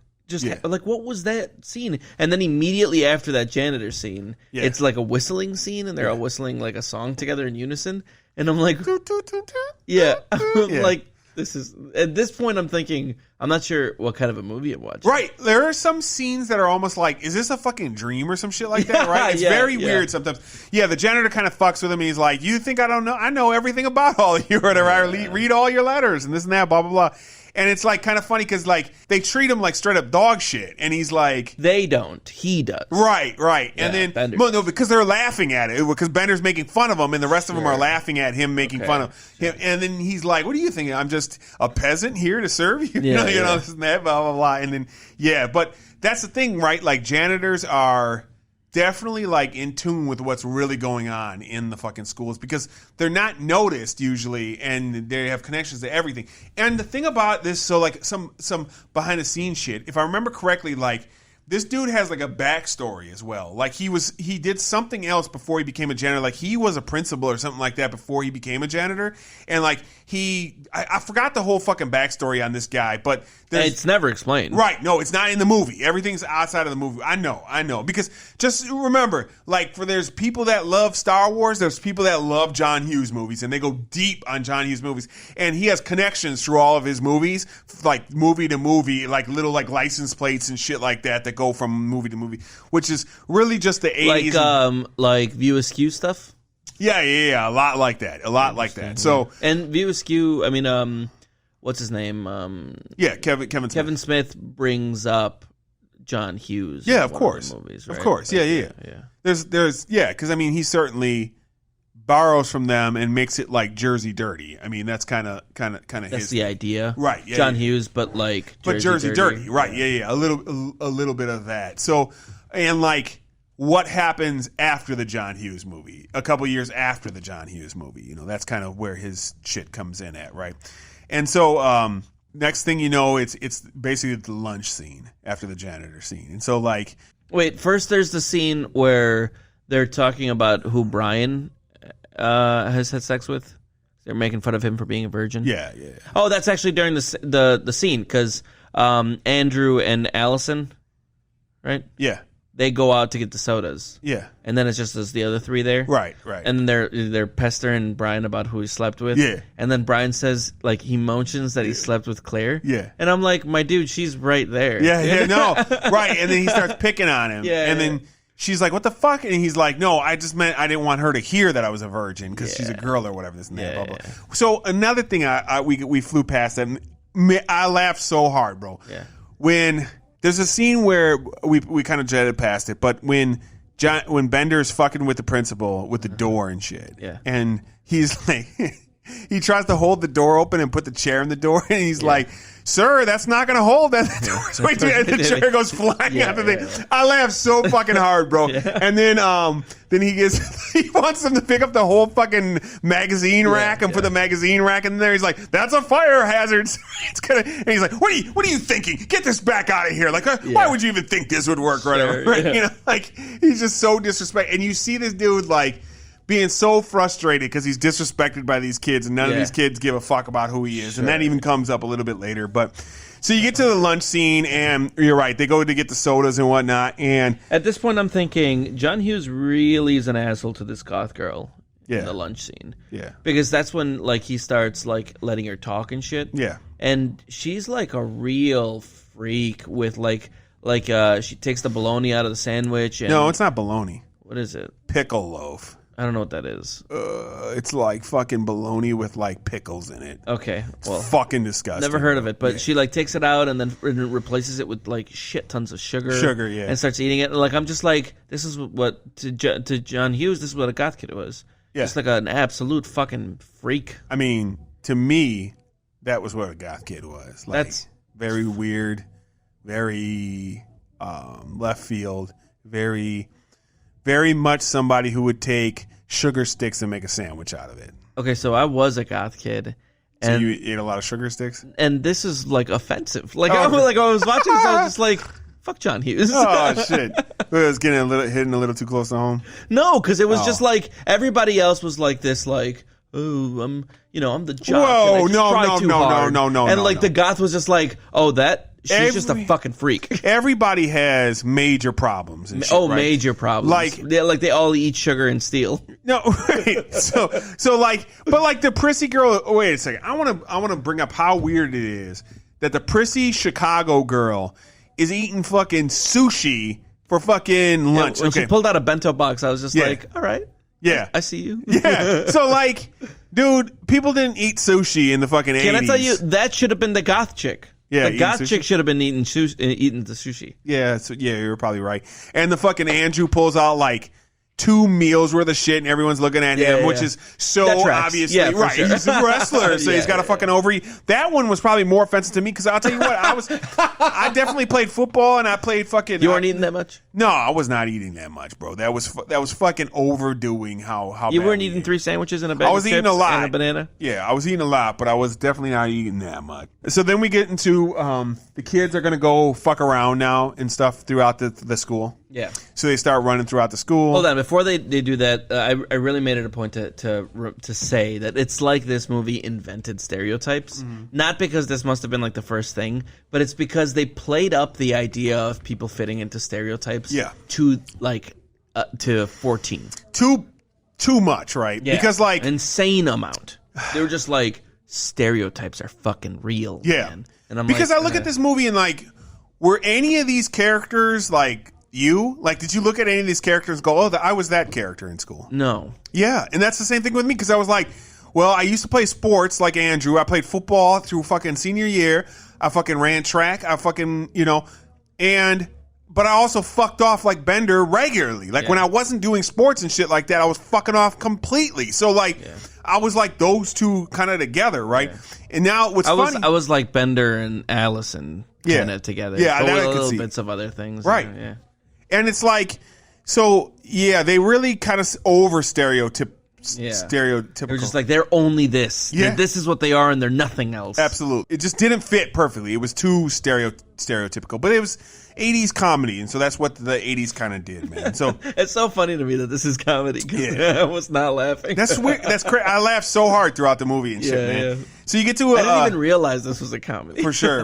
Like, what was that scene? And then immediately after that janitor scene, it's like a whistling scene, and they're all whistling like a song together in unison. And I'm like, like, this is, at this point, I'm thinking, I'm not sure what kind of a movie I'm watching. Right. There are some scenes that are almost like, is this a fucking dream or some shit like that, right? It's very weird sometimes. Yeah, the janitor kind of fucks with him, and he's like, you think I don't know? I know everything about all of you, or whatever. I read all your letters, and this and that, blah, blah, blah. And it's like kind of funny because like they treat him like straight up dog shit, and he's like, they don't, he does. Right. Yeah, and then Bender. no, because they're laughing at it because Bender's making fun of him, and the rest of them are laughing at him making fun of him. And then he's like, "What do you think? I'm just a peasant here to serve you, you know, this and that, blah blah blah." And then but that's the thing, right? Like janitors are definitely like in tune with what's really going on in the fucking schools because they're not noticed usually, and they have connections to everything. And the thing about this, so like some behind the scenes shit, if I remember correctly, like this dude has like a backstory as well. Like he did something else before he became a janitor. Like he was a principal or something like that before he became a janitor. And like I forgot the whole fucking backstory on this guy, but it's never explained. Right. No, it's not in the movie. Everything's outside of the movie. I know. Because just remember, like there's people that love Star Wars, there's people that love John Hughes movies, and they go deep on John Hughes movies. And he has connections through all of his movies, like movie to movie, like little like license plates and shit like that go from movie to movie, which is really just the 80s. Like View Askew stuff? Yeah. A lot like that. So and View Askew, I mean, what's his name? Kevin Smith. Kevin Smith brings up John Hughes. Yeah, of course. Movies, right? Of course. Yeah. There's because I mean he certainly borrows from them and makes it like Jersey dirty. I mean that's kind of that's his the idea, right? Yeah, John Hughes, but like Jersey dirty, right? Yeah. A little bit of that. So and like. What happens after the John Hughes movie? A couple years after the John Hughes movie, that's kind of where his shit comes in at, right? And so, next thing you know, it's basically the lunch scene after the janitor scene, and so like, wait, first there's the scene where they're talking about who Brian has had sex with. They're making fun of him for being a virgin. Yeah. Oh, that's actually during the scene because Andrew and Allison, right? Yeah. They go out to get the sodas. Yeah. And then it's just as the other three there. Right. And then they're pestering Brian about who he slept with. Yeah. And then Brian says, like, he mentions that he slept with Claire. Yeah. And I'm like, my dude, she's right there. Yeah, no. Right. And then he starts picking on him. Yeah. And then she's like, what the fuck? And he's like, no, I just meant I didn't want her to hear that I was a virgin because she's a girl or whatever, this and that, blah, blah. So another thing we flew past that, I laughed so hard, bro. Yeah. When... There's a scene where we kind of jetted past it, but when Bender's fucking with the principal with the door and shit, and he's like, he tries to hold the door open and put the chair in the door, and he's like, "Sir, that's not going to hold." That the door's way too, and the chair goes flying out the thing. I laughed so fucking hard, bro. And then he wants them to pick up the whole fucking magazine rack and put the magazine rack in there. He's like, "That's a fire hazard." It's gonna. And he's like, "What are you thinking? Get this back out of here! Like, why would you even think this would work?" Or whatever. Right? Like he's just so disrespectful. And you see this dude like being so frustrated because he's disrespected by these kids, and none of these kids give a fuck about who he is. And that even comes up a little bit later. But so you get to the lunch scene, and you're right, they go to get the sodas and whatnot. And at this point, I'm thinking John Hughes really is an asshole to this goth girl in the lunch scene. Yeah, because that's when like he starts like letting her talk and shit. Yeah, and she's like a real freak with like she takes the bologna out of the sandwich. And no, it's not bologna. What is it? Pickle loaf. I don't know what that is. It's like fucking bologna with like pickles in it. Okay, well, Fucking disgusting. never heard of it, but she like takes it out and then replaces it with like shit tons of sugar. Sugar, yeah. And starts eating it. And, like, I'm just like, this is what to John Hughes. This is what a goth kid was. Yeah. Just like an absolute fucking freak. I mean, to me, that was what a goth kid was. Like, That's very weird, very left field, very, very much somebody who would take sugar sticks and make a sandwich out of it. okay. So I was a goth kid, So and you ate a lot of sugar sticks? and this is like offensive. Like, Oh, I, okay. like I was watching this, I was just like, fuck John Hughes. Oh shit! It was getting hitting a little too close to home. No, because it was Oh. just like everybody else was like this, like, oh, I'm the jock. Whoa, and I just no, try no, too no, no, hard. no, no, And no, like no. the goth was just like, oh, she's just a Every- fucking freak. Everybody has major problems. And shit, Oh, right? major problems. Like- they all eat sugar and steal. No, right. So like, but like the prissy girl. Oh, wait a second. I want to bring up how weird it is that the prissy Chicago girl is eating fucking sushi for fucking lunch. When Okay. she pulled out a bento box, I was just Yeah. like, all right, Yeah. I see you. Yeah. So like, dude, people didn't eat sushi in the fucking 80s. Can I tell you, that should have been the goth chick. Yeah, the eating goth sushi? chick should have been eating the sushi. Yeah, so, yeah, you're probably right. And the fucking Andrew pulls out like 2 meals worth of shit, and everyone's looking at Yeah, him, which yeah. is so That tracks. obviously Yeah, for right. sure. He's a wrestler, so Yeah, he's got a yeah, fucking ovary. That one was probably more offensive to me because I'll tell you what, I definitely played football and I played fucking. You weren't eating that much? No, I was not eating that much, bro. That was fucking overdoing how You bad weren't we eating ate. 3 sandwiches and a bag I was of eating chips a lot. and a banana? Yeah, I was eating a lot, but I was definitely not eating that much. So then we get into the kids are going to go fuck around now and stuff throughout the school. Yeah. So they start running throughout the school. Hold on, before they do that, I really made it a point to say that it's like this movie invented stereotypes. Not because this must have been like the first thing, but it's because they played up the idea of people fitting into stereotypes. Yeah. To like to 14. Too much, right? Yeah. Because like insane amount. They were just like stereotypes are fucking real. yeah. Man. And I'm because like, I look at this movie and like, were any of these characters like you? Like, did you look at any of these characters and go, oh, I was that character in school? No. Yeah, and that's the same thing with me because I was like, well, I used to play sports like Andrew. I played football through fucking senior year. I fucking ran track. I fucking, but I also fucked off like Bender regularly. Like when I wasn't doing sports and shit like that, I was fucking off completely. So like, I was like those two kind of together, right? Yeah. And now what's funny, I was like Bender and Allison kind of together. Yeah, but that with I could little see. bits of other things. Right. Yeah. And it's like, so yeah, they really kind of over stereotypical. They're just like, they're only this. Yeah. This is what they are and they're nothing else. Absolutely. It just didn't fit perfectly. It was too stereotypical. But it was 80s comedy, and so that's what the 80s kind of did, man. So it's so funny to me that this is comedy. I was not laughing. That's weird. That's crazy. I laughed so hard throughout the movie and shit, man. Yeah. So you get to I didn't even realize this was a comedy. For sure.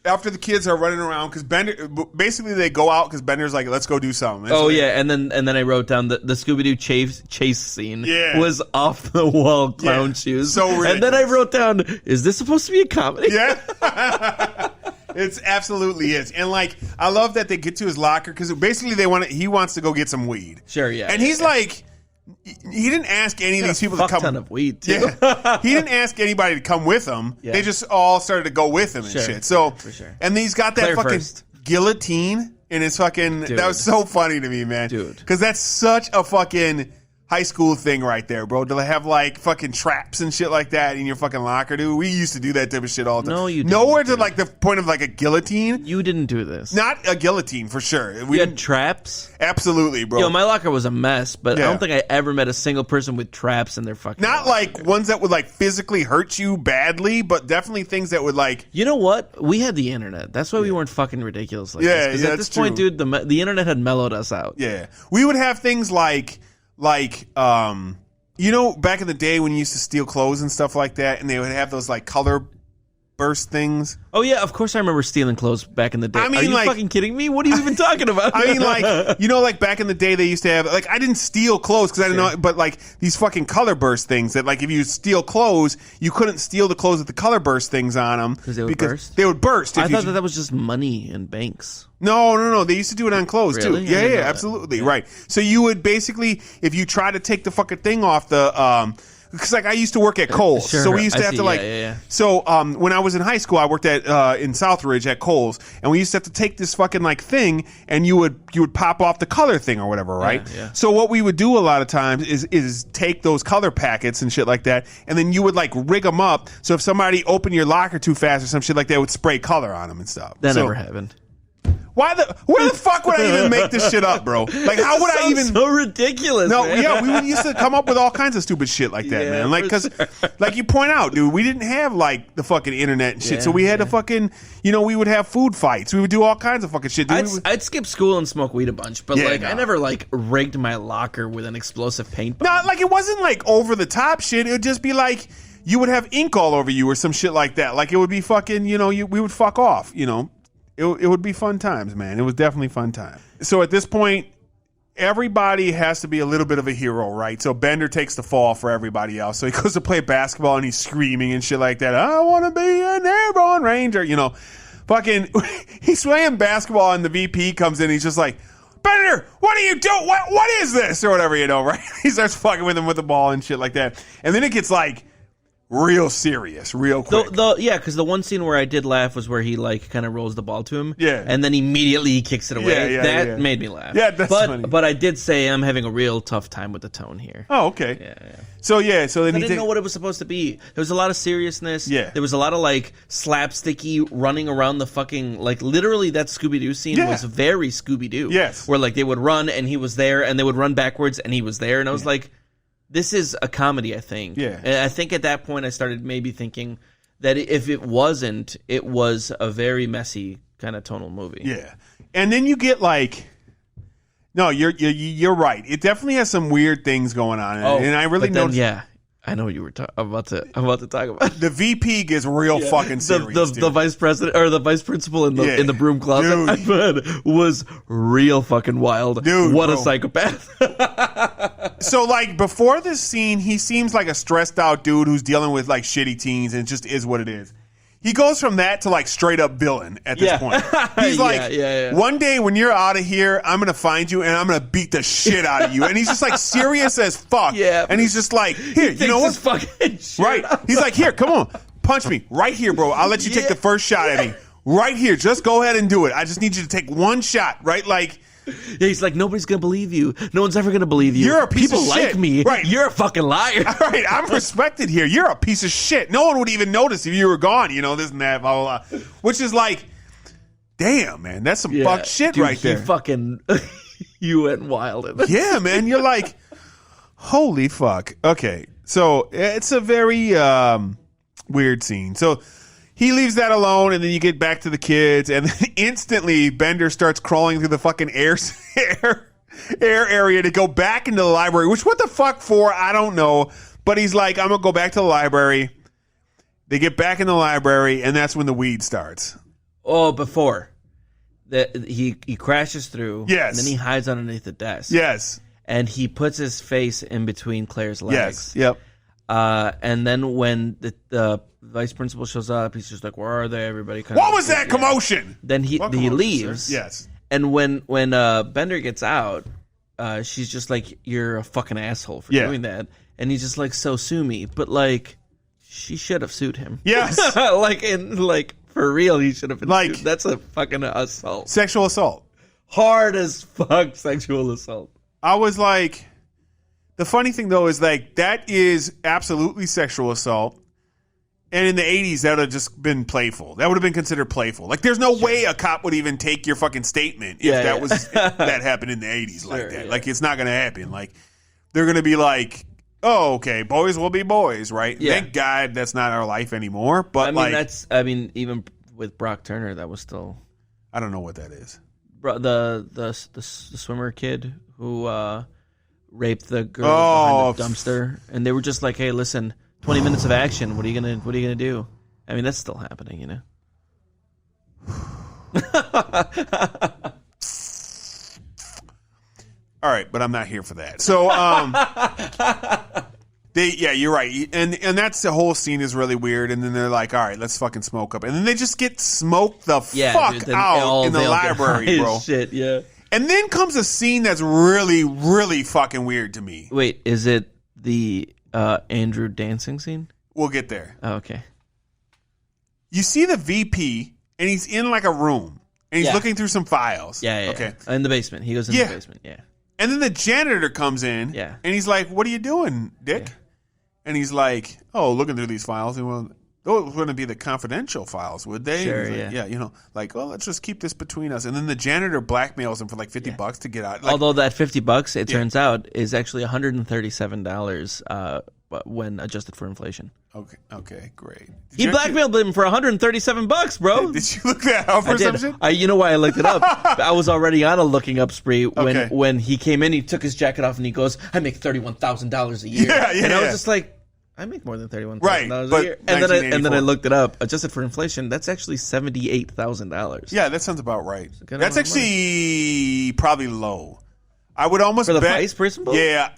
After the kids are running around, because Bender, basically they go out because Bender's like, let's go do something. Oh yeah, and then I wrote down the Scooby Doo chase scene was off the wall clown shoes. So ridiculous. And then I wrote down, is this supposed to be a comedy? Yeah. It's absolutely is. And like, I love that they get to his locker because basically he wants to go get some weed. Sure, yeah. And he's like, he didn't ask any of these people to come. Ton of weed too. Yeah. He didn't ask anybody to come with him. Yeah. They just all started to go with him and shit. So, for sure. And he's got that Claire fucking first. guillotine in his fucking. Dude. That was so funny to me, man. Dude. Because that's such a fucking high school thing right there, bro. To have like fucking traps and shit like that in your fucking locker, dude. We used to do that type of shit all the time. No, you didn't. Nowhere to like the point of like a guillotine. You didn't do this. Not a guillotine for sure. We You had didn't, traps. absolutely, bro. Yo, my locker was a mess, but Yeah. I don't think I ever met a single person with traps in their fucking Not locker. like ones that would like physically hurt you badly, but definitely things that would like. You know what? We had the internet. That's why we weren't fucking ridiculous like Yeah, this. Because yeah, at this that's point, true. dude, the internet had mellowed us out. Yeah, we would have things like back in the day when you used to steal clothes and stuff like that, and they would have those like color burst things. Oh yeah, of course I remember stealing clothes back in the day. I mean, are you like, fucking kidding me? What are you even talking about? I mean, like, you know, like back in the day they used to have, like, I didn't steal clothes because I didn't know, but like these fucking color burst things that, like, if you steal clothes, you couldn't steal the clothes with the color burst things on them because they would burst. They would burst. I thought that was just money in banks. No. They used to do it on clothes Really? too. Yeah, absolutely. Yeah. Right. So you would basically, if you try to take the fucking thing off the, because like I used to work at Kohl's, Sure, so we used to I have see. to like. Yeah. So when I was in high school, I worked at in Southridge at Kohl's, and we used to have to take this fucking like thing, and you would pop off the color thing or whatever, right? Yeah. So what we would do a lot of times is take those color packets and shit like that, and then you would like rig them up. So if somebody opened your locker too fast or some shit like that, it would spray color on them and stuff. That so, never happened. where the fuck would I even make this shit up, bro? Like, how would I even? So ridiculous. No, man. yeah, we used to come up with all kinds of stupid shit like that, man. Like, because, like you point out, dude, we didn't have like the fucking internet and shit, so we had to fucking, you know, we would have food fights. We would do all kinds of fucking shit. Dude. I'd skip school and smoke weed a bunch, but I never like rigged my locker with an explosive paint bomb. No, like it wasn't like over the top shit. It would just be like you would have ink all over you or some shit like that. Like it would be fucking, you know, we would fuck off, you know. It would be fun times, man. It was definitely fun time. So at this point, everybody has to be a little bit of a hero, right? So Bender takes the fall for everybody else. So he goes to play basketball and he's screaming and shit like that. I want to be an airborne ranger, you know. Fucking, he's playing basketball and the VP comes in. He's just like, Bender, what are you doing? What is this? Or whatever, you know, right? He starts fucking with him with the ball and shit like that. And then it gets like real serious, real quick. Yeah, because the one scene where I did laugh was where he like kind of rolls the ball to him, and then immediately he kicks it away. That made me laugh. Yeah, that's funny. But I did say I'm having a real tough time with the tone here. Oh, okay. Yeah. So then I didn't know what it was supposed to be. There was a lot of seriousness. Yeah. There was a lot of like slapsticky running around the fucking like literally that Scooby-Doo scene was very Scooby-Doo. Yes. Where like they would run and he was there, and they would run backwards and he was there, and I was like, this is a comedy, I think. Yeah. And I think at that point I started maybe thinking that if it wasn't, it was a very messy kind of tonal movie. Yeah. And then you get like, no, you're right. It definitely has some weird things going on. And I really noticed. Yeah. I know what you were I'm about to talk about. The VP gets real fucking serious. The vice president or the vice principal in the broom closet, dude. I bet, was real fucking wild. Dude, what a psychopath. So like before this scene, he seems like a stressed out dude who's dealing with like shitty teens, and it just is what it is. He goes from that to like straight up villain at this point. He's like, one day when you're out of here, I'm going to find you and I'm going to beat the shit out of you. And he's just like serious as fuck. Yeah. And he's just like, here, you know what? Fucking shit right. He's like, here, come on. Punch me right here, bro. I'll let you take the first shot at me. Right here. Just go ahead and do it. I just need you to take one shot, right? Like, yeah, he's like, nobody's gonna believe you. No one's ever gonna believe you. You're a piece People of like shit. me. Right. You're a fucking liar. All right, I'm respected here. You're a piece of shit. No one would even notice if you were gone, you know, this and that, blah, blah, blah. Which is like, damn, man, that's some fucked shit dude, right there. You went wild. Yeah, man, you're like, holy fuck. Okay, so it's a very weird scene. So he leaves that alone, and then you get back to the kids, and then instantly Bender starts crawling through the fucking air area to go back into the library, which what the fuck for? I don't know. But he's like, I'm going to go back to the library. They get back in the library, and that's when the weed starts. Oh, before. He crashes through. Yes. And then he hides underneath the desk. Yes. And he puts his face in between Claire's legs. Yes. Yep. And then when the vice principal shows up, he's just like, "Where are they? Everybody!" What was that commotion? Then he leaves. Sir? Yes. And when Bender gets out, she's just like, "You're a fucking asshole for doing that." And he's just like, "So sue me," but like, she should have sued him. Yes. like for real, he should have been like sued. That's a fucking assault. Sexual assault. Hard as fuck sexual assault. I was like, the funny thing though is like that is absolutely sexual assault. And in the 80s, that would have just been playful. That would have been considered playful. Like, there's no way a cop would even take your fucking statement if that happened in the 80s like that. Yeah. Like, it's not going to happen. Like, they're going to be like, oh, okay, boys will be boys, right? Yeah. Thank God that's not our life anymore. But even with Brock Turner, that was still. I don't know what that is. The swimmer kid who raped the girl behind the dumpster, and they were just like, "Hey, listen, 20 minutes of action. What are you gonna do?" I mean, that's still happening, you know. All right, but I'm not here for that. So, you're right, and that's the whole scene is really weird. And then they're like, "All right, let's fucking smoke up," and then they just get smoked the fuck out in the library, bro. Shit, yeah. And then comes a scene that's really, really fucking weird to me. Wait, is it the Andrew dancing scene? We'll get there. Oh, okay. You see the VP, and he's in like a room, and he's looking through some files. Yeah. Okay. In the basement. He goes in the basement. Yeah. And then the janitor comes in. Yeah. And he's like, "What are you doing, Dick?" Yeah. And he's like, "Oh, looking through these files." And well, those wouldn't be the confidential files, would they? Sure, like, yeah. You know, like, "Oh, let's just keep this between us." And then the janitor blackmails him for like $50 to get out. Like, although that $50, it turns out, is actually $137 when adjusted for inflation. Okay, great. He blackmailed him for $137, bro. Did you look that up or something? You know why I looked it up? I was already on a looking up spree when he came in. He took his jacket off and he goes, "I make $31,000 a year." And I was just like, I make more than $31,000 a year. And then I looked it up. Adjusted for inflation, that's actually $78,000. Yeah, that sounds about right. That's actually probably low. I would almost bet. For the bet, vice principal? Yeah.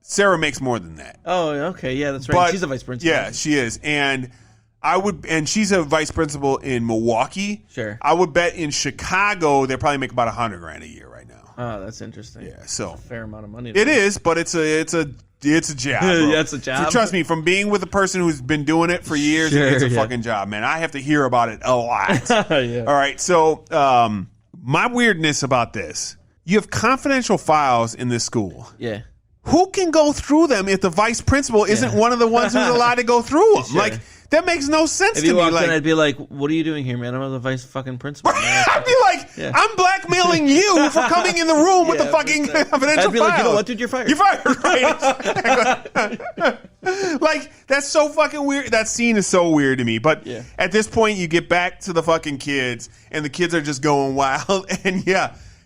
Sarah makes more than that. Oh, okay. Yeah, that's right. But she's a vice principal. Yeah, she is. And she's a vice principal in Milwaukee. Sure. I would bet in Chicago they probably make about $100,000 a year right now. Oh, that's interesting. Yeah, so that's a fair amount of money. It is, but it's a job. Yeah, it's a job. Trust me, from being with a person who's been doing it for years, it's a fucking job, man. I have to hear about it a lot. Yeah. All right, so my weirdness about this: you have confidential files in this school. Yeah. Who can go through them if the vice principal isn't one of the ones who's allowed to go through them? Sure. Like, that makes no sense if to you me. Walked like, in, I'd be like, "What are you doing here, man? I'm the vice fucking principal." I'd be like, "I'm blackmailing you for coming in the room with the fucking confidential I'd be files." like, "You know what, dude? You're fired. You're fired, right?" Like, that's so fucking weird. That scene is so weird to me. But at this point, you get back to the fucking kids, and the kids are just going wild. And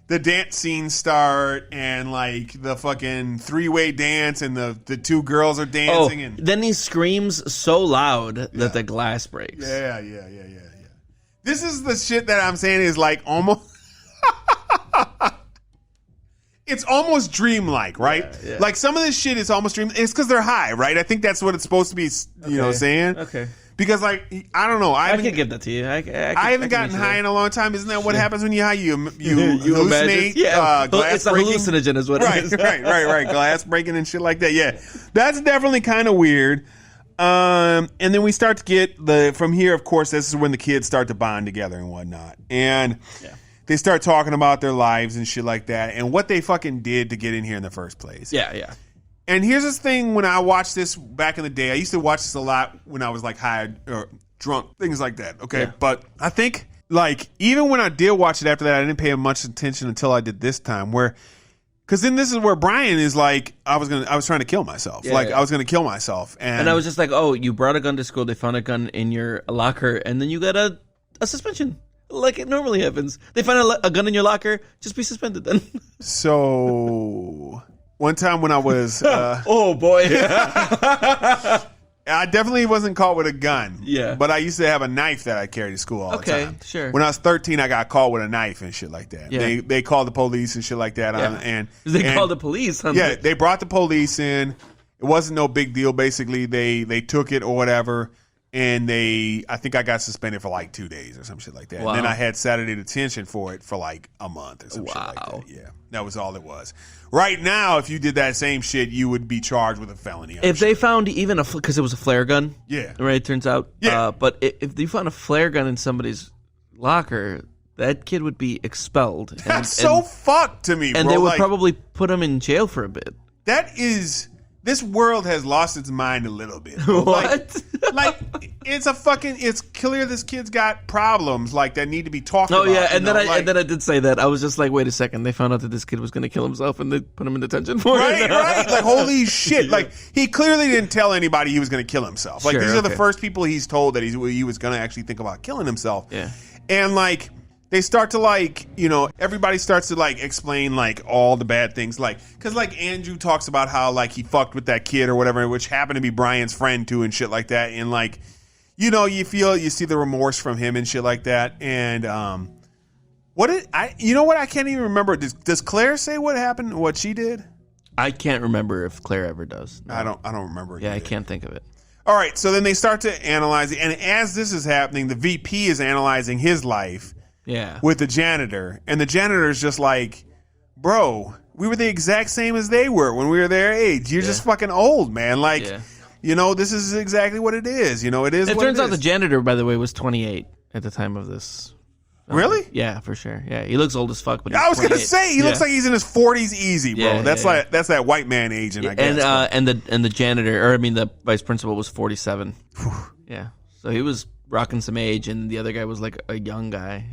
the dance scenes start, and like the fucking three-way dance, and the two girls are dancing. And then he screams so loud that the glass breaks. Yeah. This is the shit that I'm saying is like almost. It's almost dreamlike, right? Yeah. Like some of this shit is almost dream. It's because they're high, right? I think that's what it's supposed to be. You know, saying. Okay. Because, like, I don't know. I can give that to you. I haven't gotten high in a long time. Isn't that what happens when you high? You hallucinate. Glass it's breaking. A hallucinogen is what it is. Right. Glass breaking and shit like that. Yeah. That's definitely kind of weird. And then we start to get from here, of course, this is when the kids start to bond together and whatnot. And they start talking about their lives and shit like that and what they fucking did to get in here in the first place. Yeah. And here's this thing when I watched this back in the day. I used to watch this a lot when I was like high or drunk, things like that. Okay. Yeah. But I think like even when I did watch it after that, I didn't pay much attention until I did this time because then this is where Brian is like, I was trying to kill myself. I was going to kill myself. And I was just like, oh, you brought a gun to school. They found a gun in your locker and then you got a suspension. Like it normally happens. They find a gun in your locker, just be suspended then. So one time when I was... oh, boy. I definitely wasn't caught with a gun. Yeah. But I used to have a knife that I carried to school all the time. Okay, sure. When I was 13, I got caught with a knife and shit like that. Yeah. They called the police and shit like that. Yeah. They called the police? Yeah, they brought the police in. It wasn't no big deal, basically. They took it or whatever. And I think I got suspended for like 2 days or some shit like that. Wow. And then I had Saturday detention for it for like a month or some shit like Wow. that. Yeah, that was all it was. Right now, if you did that same shit, you would be charged with a felony. If they found even because it was a flare gun, right? It turns out, but if you found a flare gun in somebody's locker, that kid would be expelled. That's so fucked to me, and bro. They would probably put him in jail for a bit. That is. This world has lost its mind a little bit. What? Like it's clear this kid's got problems like that need to be talked about. Oh yeah, and then I did say that. I was just like, wait a second. They found out that this kid was going to kill himself, and they put him in detention for it. Right. Like holy shit. Like he clearly didn't tell anybody he was going to kill himself. Like these are the first people he's told that he was going to actually think about killing himself. Yeah. And like they start to like, everybody starts to like explain like all the bad things, like because like Andrew talks about how like he fucked with that kid or whatever, which happened to be Brian's friend too and shit like that, and like you see the remorse from him and shit like that. And I can't even remember. Does Claire say what happened, what she did? I can't remember if Claire ever does. No. I don't remember. Yeah, I can't think of it. All right, so then they start to analyze it, and as this is happening, the VP is analyzing his life. Yeah. With the janitor, and the janitor is just like, bro, we were the exact same as they were when we were their age. You're just fucking old, man. Like, this is exactly what it is. It is. It turns out the janitor, by the way, was 28 at the time of this. Really? Yeah, for sure. Yeah, he looks old as fuck. But I was gonna say he looks like he's in his 40s, easy, bro. Yeah, that's that's that white man aging, I guess. And the janitor, or I mean the vice principal, was 47. Yeah, so he was rocking some age, and the other guy was like a young guy.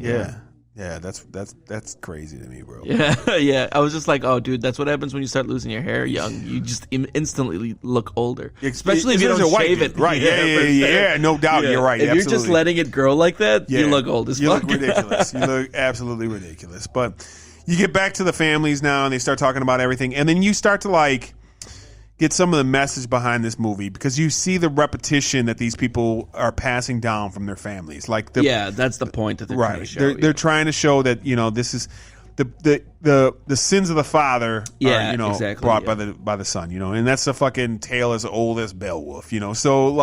Yeah, that's crazy to me, bro. Yeah. I was just like, oh, dude, that's what happens when you start losing your hair young. You just instantly look older, especially if you don't shave it. Right? Yeah. No doubt, you're right. If you're just letting it grow like that, you look old as fuck. You look ridiculous. You look absolutely ridiculous. But you get back to the families now, and they start talking about everything, and then you start to get some of the message behind this movie because you see the repetition that these people are passing down from their families. That's the point that they're trying to show. They're trying to show that this is the sins of the father are brought by the son. And that's the fucking tale as old as Beowulf. So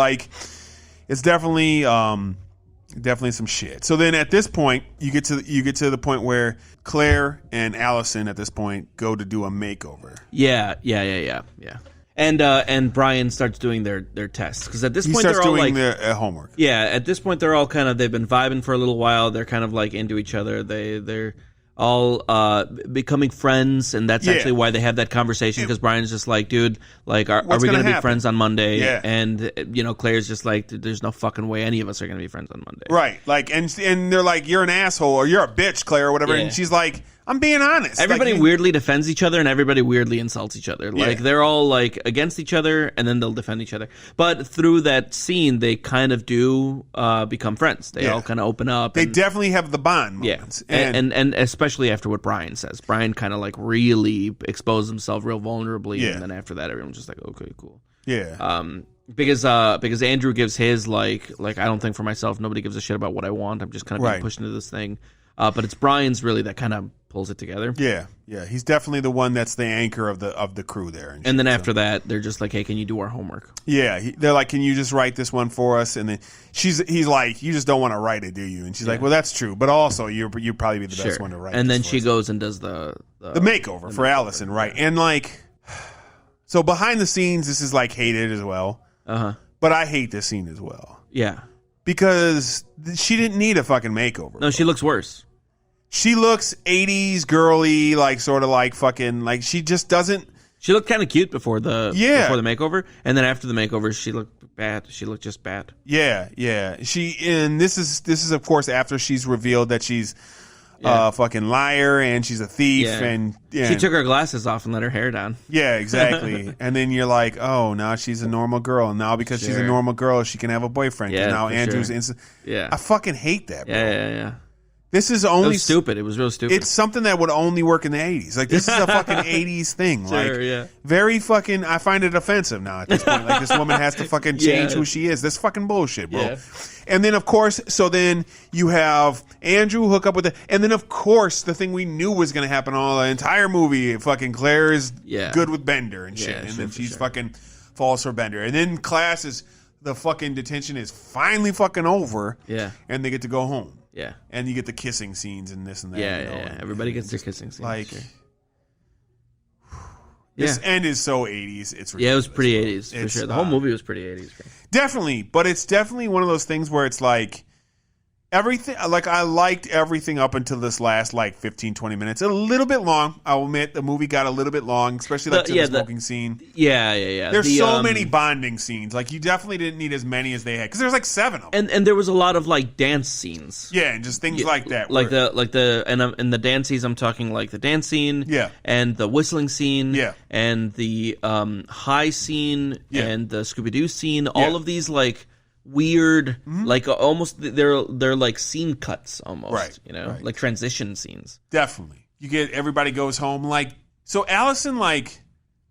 it's definitely some shit. So then at this point you get to the point where Claire and Allison at this point go to do a makeover. Yeah. And Brian starts doing their tests because at this point they're all doing their homework. Yeah, at this point they're all they've been vibing for a little while. They're kind of into each other. They're all becoming friends, and that's actually why they have that conversation because Brian's just like, dude, are we going to be friends on Monday? Yeah. And Claire's just like, there's no fucking way any of us are going to be friends on Monday. Right. And they're like, you're an asshole or you're a bitch, Claire, or whatever. Yeah. And she's like, I'm being honest. Everybody weirdly defends each other, and everybody weirdly insults each other. They're all against each other, and then they'll defend each other. But through that scene, they kind of do become friends. They all kind of open up. They definitely have the bond moments. Yeah, and especially after what Brian says. Brian kind of really exposed himself real vulnerably, and then after that, everyone's just like, okay, cool. Yeah. Because Andrew gives his I don't think for myself. Nobody gives a shit about what I want. I'm just kind of being pushed into this thing. But it's Brian's really that kind of pulls it together. Yeah. He's definitely the one that's the anchor of the crew there. And then after that, they're just like, "Hey, can you do our homework?" Yeah, they're like, "Can you just write this one for us?" And then he's like, "You just don't want to write it, do you?" And she's like, "Well, that's true, but also you'd probably be the best one to write." And then she goes and does the makeover for Allison, right? And so behind the scenes, this is hated as well. But I hate this scene as well. Yeah. Because she didn't need a fucking makeover. No, she looks worse. She looks 80s girly, fucking, she just doesn't. She looked kind of cute before the makeover, and then after the makeover, she looked bad. She looked just bad. Yeah. And this is of course after she's revealed that she's a fucking liar and she's a thief, and she took her glasses off and let her hair down. Yeah, exactly. And then you're like, oh, now she's a normal girl, and now because she's a normal girl, she can have a boyfriend. Yeah, and now Andrew's I fucking hate that, bro. Yeah. This is only it was stupid. It was real stupid. It's something that would only work in the 80s. This is a fucking 80s thing. Very fucking. I find it offensive now at this point. This woman has to fucking change who she is. That's fucking bullshit, bro. Yeah. And then of course, so then you have Andrew hook up with and then of course the thing we knew was going to happen all the entire movie. Fucking Claire is good with Bender and shit, and then she's fucking falls for Bender, and then the fucking detention is finally fucking over. Yeah, and they get to go home. Yeah. And you get the kissing scenes and this and that. Yeah. Everybody gets their kissing scenes. This end is so 80s. It's ridiculous. Yeah, it was pretty 80s for sure. The whole movie was pretty 80s. Bro. Definitely. But it's definitely one of those things where it's everything, I liked everything up until this last 15, 20 minutes. A little bit long. I'll admit the movie got a little bit long, especially the smoking scene. Yeah. There's so many bonding scenes. You definitely didn't need as many as they had because there's 7 of them. And there was a lot of dance scenes. Yeah, and just things like that. And the dance scenes, I'm talking the dance scene. Yeah. And the whistling scene. Yeah. And the high scene. Yeah. And the Scooby-Doo scene. All of these weird, almost they're scene cuts almost, right. Transition scenes. Definitely, you get everybody goes home so Allison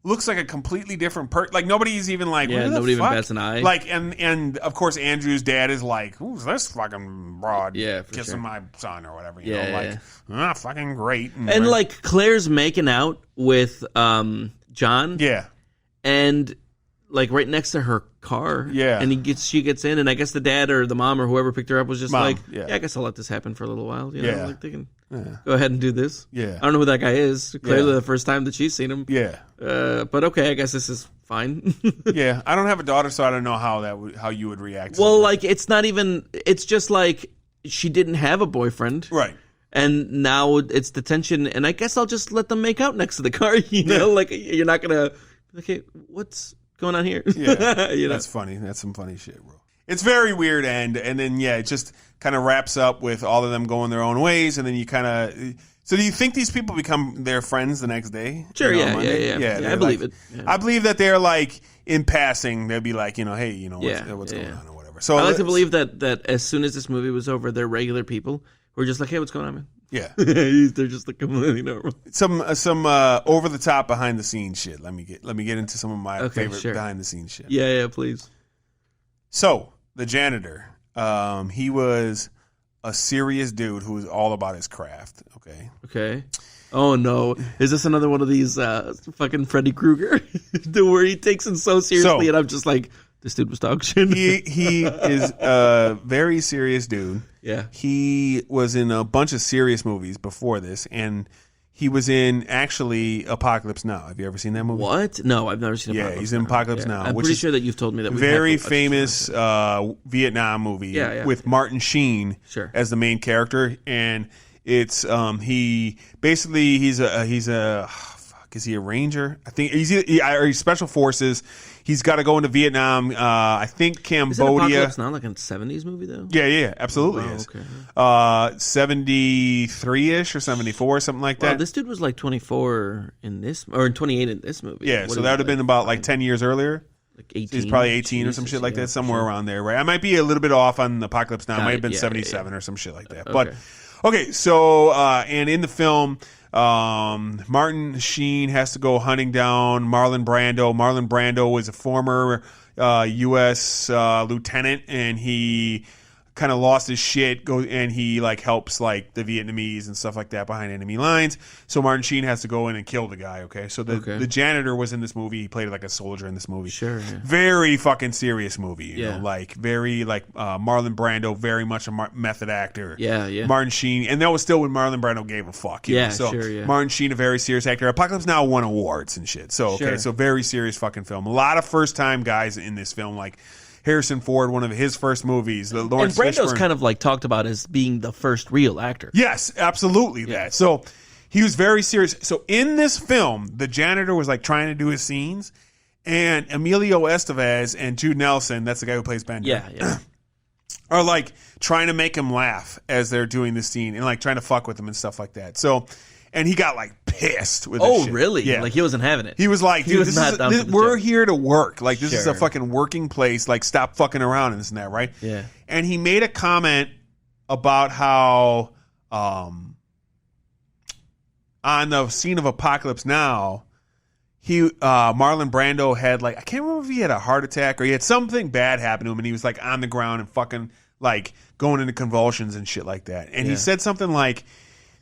looks like a completely different person. Like nobody's even like, Yeah, who the nobody even fuck? bats an eye. Like, and of course Andrew's dad is like, who's this fucking broad Yeah, for kissing sure. my son or whatever? You Yeah, know, like fucking great. And like Claire's making out with John. yeah, And like right next to her car. Yeah. And she gets in, and I guess the dad or the mom or whoever picked her up was just Mom, like, yeah. I guess I'll let this happen for a little while. You know, Yeah. like they can go ahead and do this. Yeah. I don't know who that guy is. Clearly Yeah. the first time that she's seen him. yeah, But okay, I guess this is fine. yeah. I don't have a daughter, so I don't know how you would react. To Well, something. like it's not even. It's just like she didn't have a boyfriend, right. and now it's the tension. And I guess I'll just let them make out next to the car. You know, like you're not gonna. Okay, what's going on here? Yeah, you know. that's funny. That's some funny shit, bro. It's very weird, and then it just kind of wraps up with all of them going their own ways, and then you kind of. So, do you think these people become their friends the next day? Sure, You know, yeah, Monday? yeah. they're I believe like- it. Yeah. I believe that they're like in passing, they'll be like, hey, what's going on or whatever. So I like to believe that as soon as this movie was over, they're regular people who are just like, hey, what's going on, man? yeah, They're just like completely normal. some over the top behind the scenes shit. Let me get into some of my Okay, favorite sure. behind the scenes shit. Yeah, please. So the janitor, he was a serious dude who was all about his craft. Okay. Oh no, is this another one of these fucking Freddy Krueger, where he takes it so seriously, and I'm just like, this dude was dog shit. He is a very serious dude. Yeah. He was in a bunch of serious movies before this, and he was in actually Apocalypse Now. Have you ever seen that movie? What? No, I've never seen. Yeah, he's in Apocalypse Now, I'm which pretty is sure that you've told me that. We Very have to watch famous Vietnam movie Yeah. with Martin Sheen Sure. as the main character, and it's he's a is he a ranger? I think he's special forces. He's got to go into Vietnam. I think Is it Cambodia. Apocalypse Now like a 70s movie though? Yeah, absolutely Wow, is. okay. 73-ish or 74, something like Wow, that. this dude was like 24 in this, or 28 in this movie. Yeah, What so is that would it, have been about like 10 years earlier. like 18. He's probably 18 or some Jesus, shit like yeah, that, somewhere sure. around there, right? I might be a little bit off on Apocalypse Now. It Got might it, have been yeah, 77 or some shit like that. Okay. But okay, so and in the film, Martin Sheen has to go hunting down Marlon Brando. Marlon Brando was a former U.S. lieutenant, and he kind of lost his shit. And he like helps like the Vietnamese and stuff like that behind enemy lines. So Martin Sheen has to go in and kill the guy. Okay, so the janitor was in this movie. He played like a soldier in this movie. Sure. Yeah. Very fucking serious movie. You Yeah. know, like very like Marlon Brando, very much a method actor. Yeah. Martin Sheen, and that was still when Marlon Brando gave a fuck. You Yeah, know? So sure, yeah. Martin Sheen, a very serious actor. Apocalypse Now won awards and shit. So okay, Sure. so very serious fucking film. A lot of first time guys in this film, like Harrison Ford, one of his first movies. The And Lawrence Brando's Fishburne. kind of like talked about as being the first real actor. Yes, absolutely that. So he was very serious. So in this film, the janitor was like trying to do his scenes, and Emilio Estevez and Jude Nelson, that's the guy who plays Bender, Yeah. are like trying to make him laugh as they're doing the scene and like trying to fuck with him and stuff like that. So, and he got like pissed with this Oh, shit. really? Yeah. Like he wasn't having it. He was like, He dude, was this not is down for the we're joke. here to work. Like, this is a Sure. fucking working place. Like, stop fucking around and this and that, right? Yeah. And he made a comment about how on the scene of Apocalypse Now, Marlon Brando had like, I can't remember if he had a heart attack or he had something bad happen to him, and he was like on the ground and fucking like going into convulsions and shit like that. And he Yeah. said something like,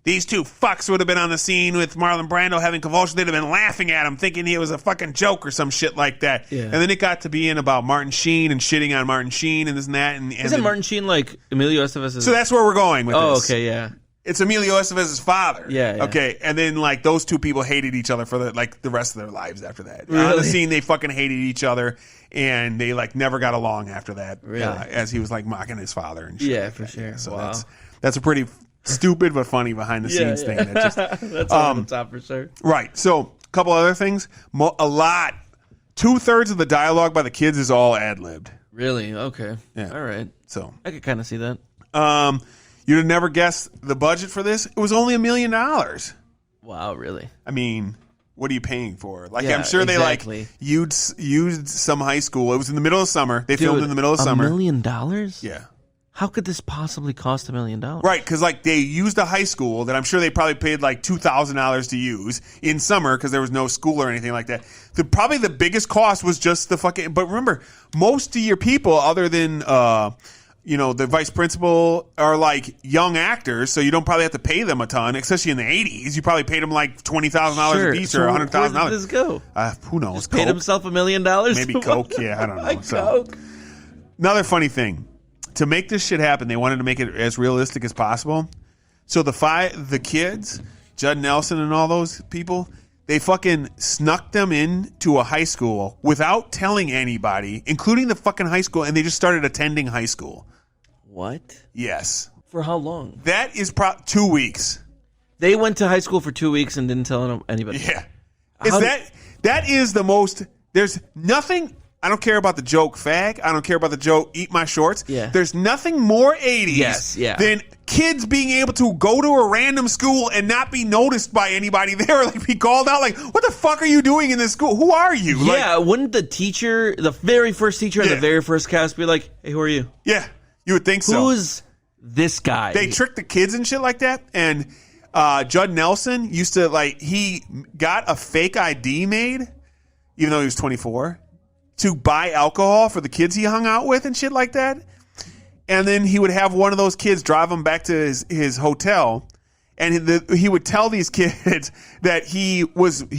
these two fucks would have been on the scene with Marlon Brando having convulsions. They'd have been laughing at him, thinking he was a fucking joke or some shit like that. Yeah. And then it got to being about Martin Sheen and shitting on Martin Sheen and this and that. And Isn't then- Martin Sheen like Emilio Estevez? So that's where we're going with Oh, this. okay, yeah. It's Emilio Estevez's father. Yeah. Okay. And then like those two people hated each other for the rest of their lives after that. On the Really? scene, they fucking hated each other, and they like never got along after that. Really? As he was like mocking his father and shit. Yeah, like for that. sure. Yeah, so Wow. that's a pretty stupid but funny behind the scenes thing. That just, That's over the top for sure. right. So a couple other things. A lot. 2/3 of the dialogue by the kids is all ad libbed. Really? Okay. Yeah. All right. So I could kind of see that. you'd have never guessed the budget for this. It was only $1 million. Wow, really? I mean, what are you paying for? Like, Yeah, I'm sure exactly. they like used some high school. It was in the middle of summer. They filmed Dude, in the middle of summer. $1 million? Yeah, How could this possibly cost $1 million? Right, because like they used a high school that I'm sure they probably paid like $2,000 to use in summer because there was no school or anything like that. Probably the biggest cost was just the fucking. But remember, most of your people, other than the vice principal, are like young actors, so you don't probably have to pay them a ton. Especially in the '80s, you probably paid them like $20,000 a piece or $100,000. Where did this go? Who knows? Just paid himself $1 million. Maybe Coke. Yeah, I don't know. Coke. Another funny thing. To make this shit happen, they wanted to make it as realistic as possible. So the kids, Judd Nelson and all those people, they fucking snuck them into a high school without telling anybody, including the fucking high school, and they just started attending high school. What? Yes. For how long? That is 2 weeks. They went to high school for 2 weeks and didn't tell anybody. Yeah. That is the most. There's nothing. I don't care about the joke fag. I don't care about the joke eat my shorts. Yeah. There's nothing more 80s than kids being able to go to a random school and not be noticed by anybody there, or like be called out like, what the fuck are you doing in this school? Who are you? Yeah, wouldn't the teacher, the very first teacher in the very first cast be like, hey, who are you? Yeah, you would think so. Who's this guy? They trick the kids and shit like that. And Judd Nelson used to, like, he got a fake ID made, even though he was 24, to buy alcohol for the kids he hung out with and shit like that. And then he would have one of those kids drive him back to his hotel, and he would tell these kids that he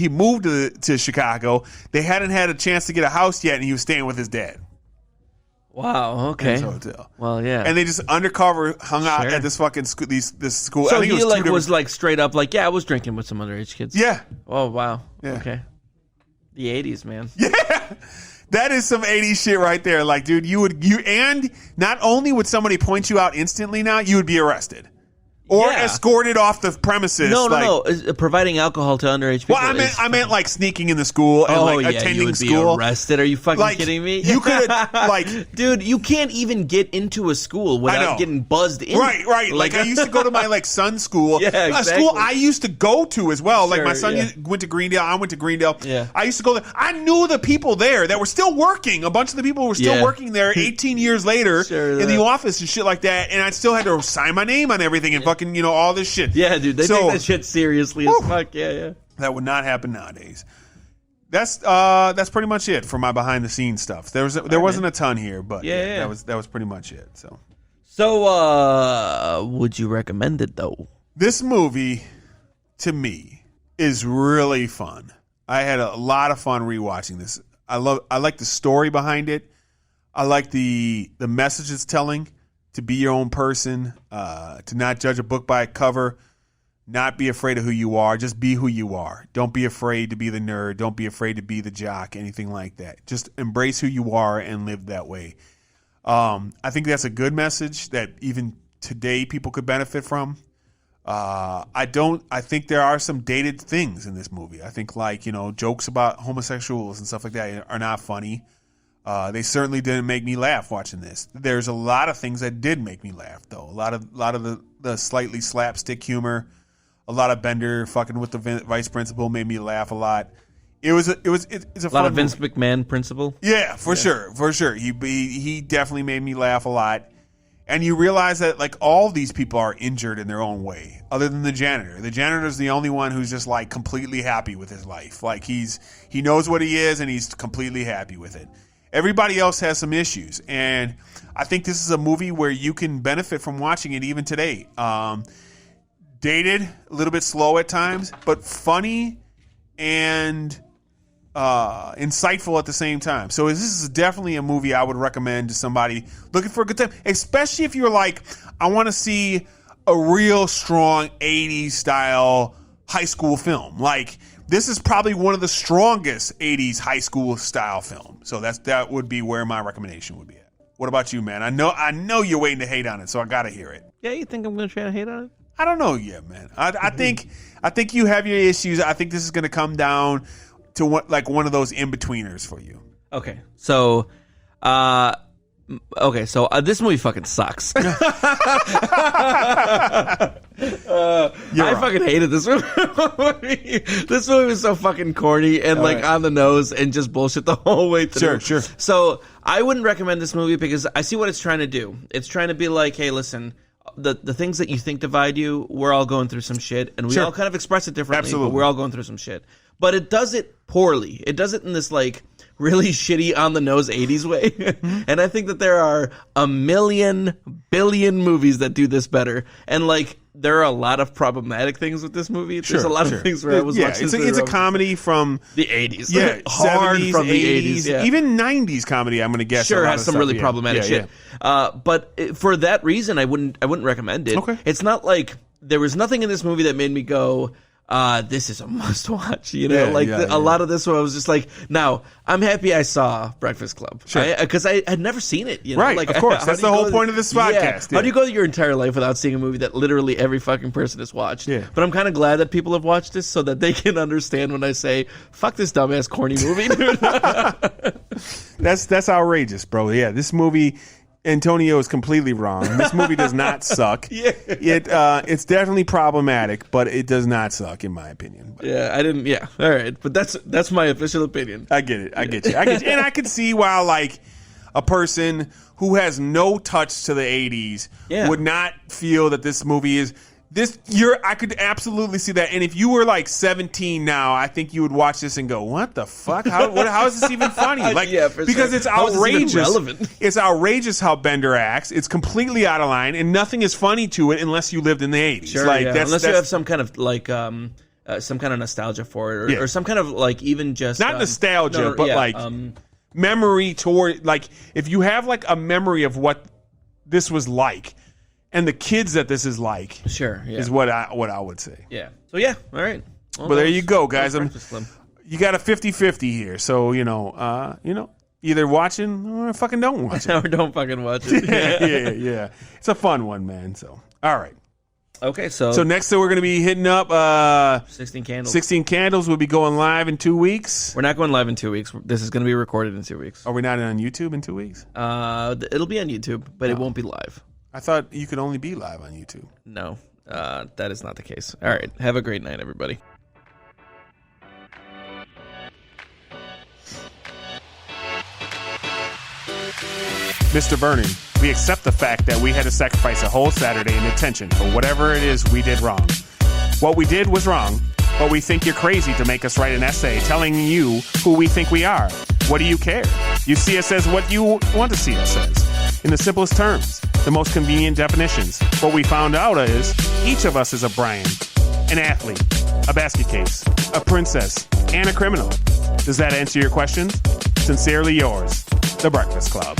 moved to Chicago. They hadn't had a chance to get a house yet, and he was staying with his dad. Wow. Okay. In his hotel. Well, yeah. And they just undercover hung out at this fucking school. This school. So I think he it was like straight up like, yeah, I was drinking with some underage kids. Yeah. Oh wow. Yeah. Okay. The 80s, man. Yeah. That is some 80s shit right there. Like, dude, and not only would somebody point you out instantly now, you would be arrested. Or escorted off the premises. No. Providing alcohol to underage people. Well, I meant like sneaking in the school and attending you would school. Be arrested. Are you fucking kidding me? You could have dude, you can't even get into a school without getting buzzed in. Right. Like I used to go to my son's school. Yeah, exactly. A school I used to go to as well. Sure, like my son went to Greendale. I went to Greendale. Yeah. I used to go there. I knew the people there that were still working. A bunch of the people were still working there 18 years later in the office and shit like that. And I still had to sign my name on everything and fucking all this shit. Yeah, dude, they take that shit seriously as fuck. Yeah. That would not happen nowadays. That's pretty much it for my behind the scenes stuff. There wasn't a ton here, but that was pretty much it. So would you recommend it though? This movie to me is really fun. I had a lot of fun rewatching this. I like the story behind it. I like the message it's telling. To be your own person, to not judge a book by a cover, not be afraid of who you are. Just be who you are. Don't be afraid to be the nerd. Don't be afraid to be the jock, anything like that. Just embrace who you are and live that way. I think that's a good message that even today people could benefit from. I think there are some dated things in this movie. I think jokes about homosexuals and stuff like that are not funny. They certainly didn't make me laugh watching this. There's a lot of things that did make me laugh, though. A lot of the slightly slapstick humor, a lot of Bender fucking with the vice principal made me laugh a lot. It's a lot of Vince McMahon principle. Yeah, for sure. He definitely made me laugh a lot. And you realize that like all these people are injured in their own way, other than the janitor. The janitor's the only one who's just like completely happy with his life. Like he knows what he is and he's completely happy with it. Everybody else has some issues, and I think this is a movie where you can benefit from watching it even today. Dated, a little bit slow at times, but funny and insightful at the same time. So this is definitely a movie I would recommend to somebody looking for a good time, especially if you're like, I want to see a real strong 80s style high school film. Like, this is probably one of the strongest 80s high school style films. So that would be where my recommendation would be at. What about you, man? I know you're waiting to hate on it, so I got to hear it. Yeah, you think I'm going to try to hate on it? I don't know yet, man. I think you have your issues. I think this is going to come down to one of those in-betweeners for you. Okay. So Okay, so this movie fucking sucks. I fucking hated this movie. This movie was so fucking corny and on the nose and just bullshit the whole way through. Sure. So I wouldn't recommend this movie because I see what it's trying to do. It's trying to be like, hey, listen, the things that you think divide you, we're all going through some shit, and we all kind of express it differently. Absolutely. But we're all going through some shit. But it does it poorly. It does it in this like really shitty on the nose 80s way. And I think that there are a million billion movies that do this better. And like there are a lot of problematic things with this movie. There's a lot of things where I was watching. It's a comedy from the 80s. Yeah, hard 70s, from the 80s, 80s. Yeah. Even 90s comedy, I'm going to guess. Sure, has some really problematic shit. But for that reason, I wouldn't recommend it. Okay. It's not like there was nothing in this movie that made me go, this is a must watch, you know, a lot of this one I was just like, now I'm happy I saw Breakfast Club, because I had never seen it, you know? Right, like, of course, that's the whole point of this podcast. How do you go your entire life without seeing a movie that literally every fucking person has watched? Yeah. But I'm kind of glad that people have watched this so that they can understand when I say, fuck this dumbass corny movie, dude. That's outrageous, bro. Yeah, this movie, Antonio is completely wrong. This movie does not suck. It's definitely problematic, but it does not suck, in my opinion. Yeah, all right, but that's my official opinion. I get it. I get you. And I could see why, like, a person who has no touch to the 80s would not feel that this movie is I could absolutely see that. And if you were like 17 now, I think you would watch this and go, "What the fuck? How is this even funny?" Like, because it's outrageous. It's outrageous how Bender acts. It's completely out of line, and nothing is funny to it unless you lived in the 80s. Sure, unless you have some kind of like some kind of nostalgia for it, or some kind of like even just not nostalgia, but memory toward, like, if you have like a memory of what this was like. And the kids that this is like, is what I would say. Yeah. So all right. Well, there you go, guys. You got a 50-50 here, so either watching or fucking don't watch it, or don't fucking watch it. yeah. It's a fun one, man. So all right. Okay, so next we're going to be hitting up 16 Candles. 16 Candles will be going live in 2 weeks. We're not going live in 2 weeks. This is going to be recorded in 2 weeks. Are we not on YouTube in 2 weeks? It'll be on YouTube, but it won't be live. I thought you could only be live on YouTube. No, that is not the case. All right. Have a great night, everybody. Mr. Vernon, we accept the fact that we had to sacrifice a whole Saturday in attention for whatever it is we did wrong. What we did was wrong, but we think you're crazy to make us write an essay telling you who we think we are. What do you care? You see us as what you want to see us as. In the simplest terms, the most convenient definitions. What we found out is each of us is a Brian, an athlete, a basket case, a princess, and a criminal. Does that answer your questions? Sincerely yours, The Breakfast Club.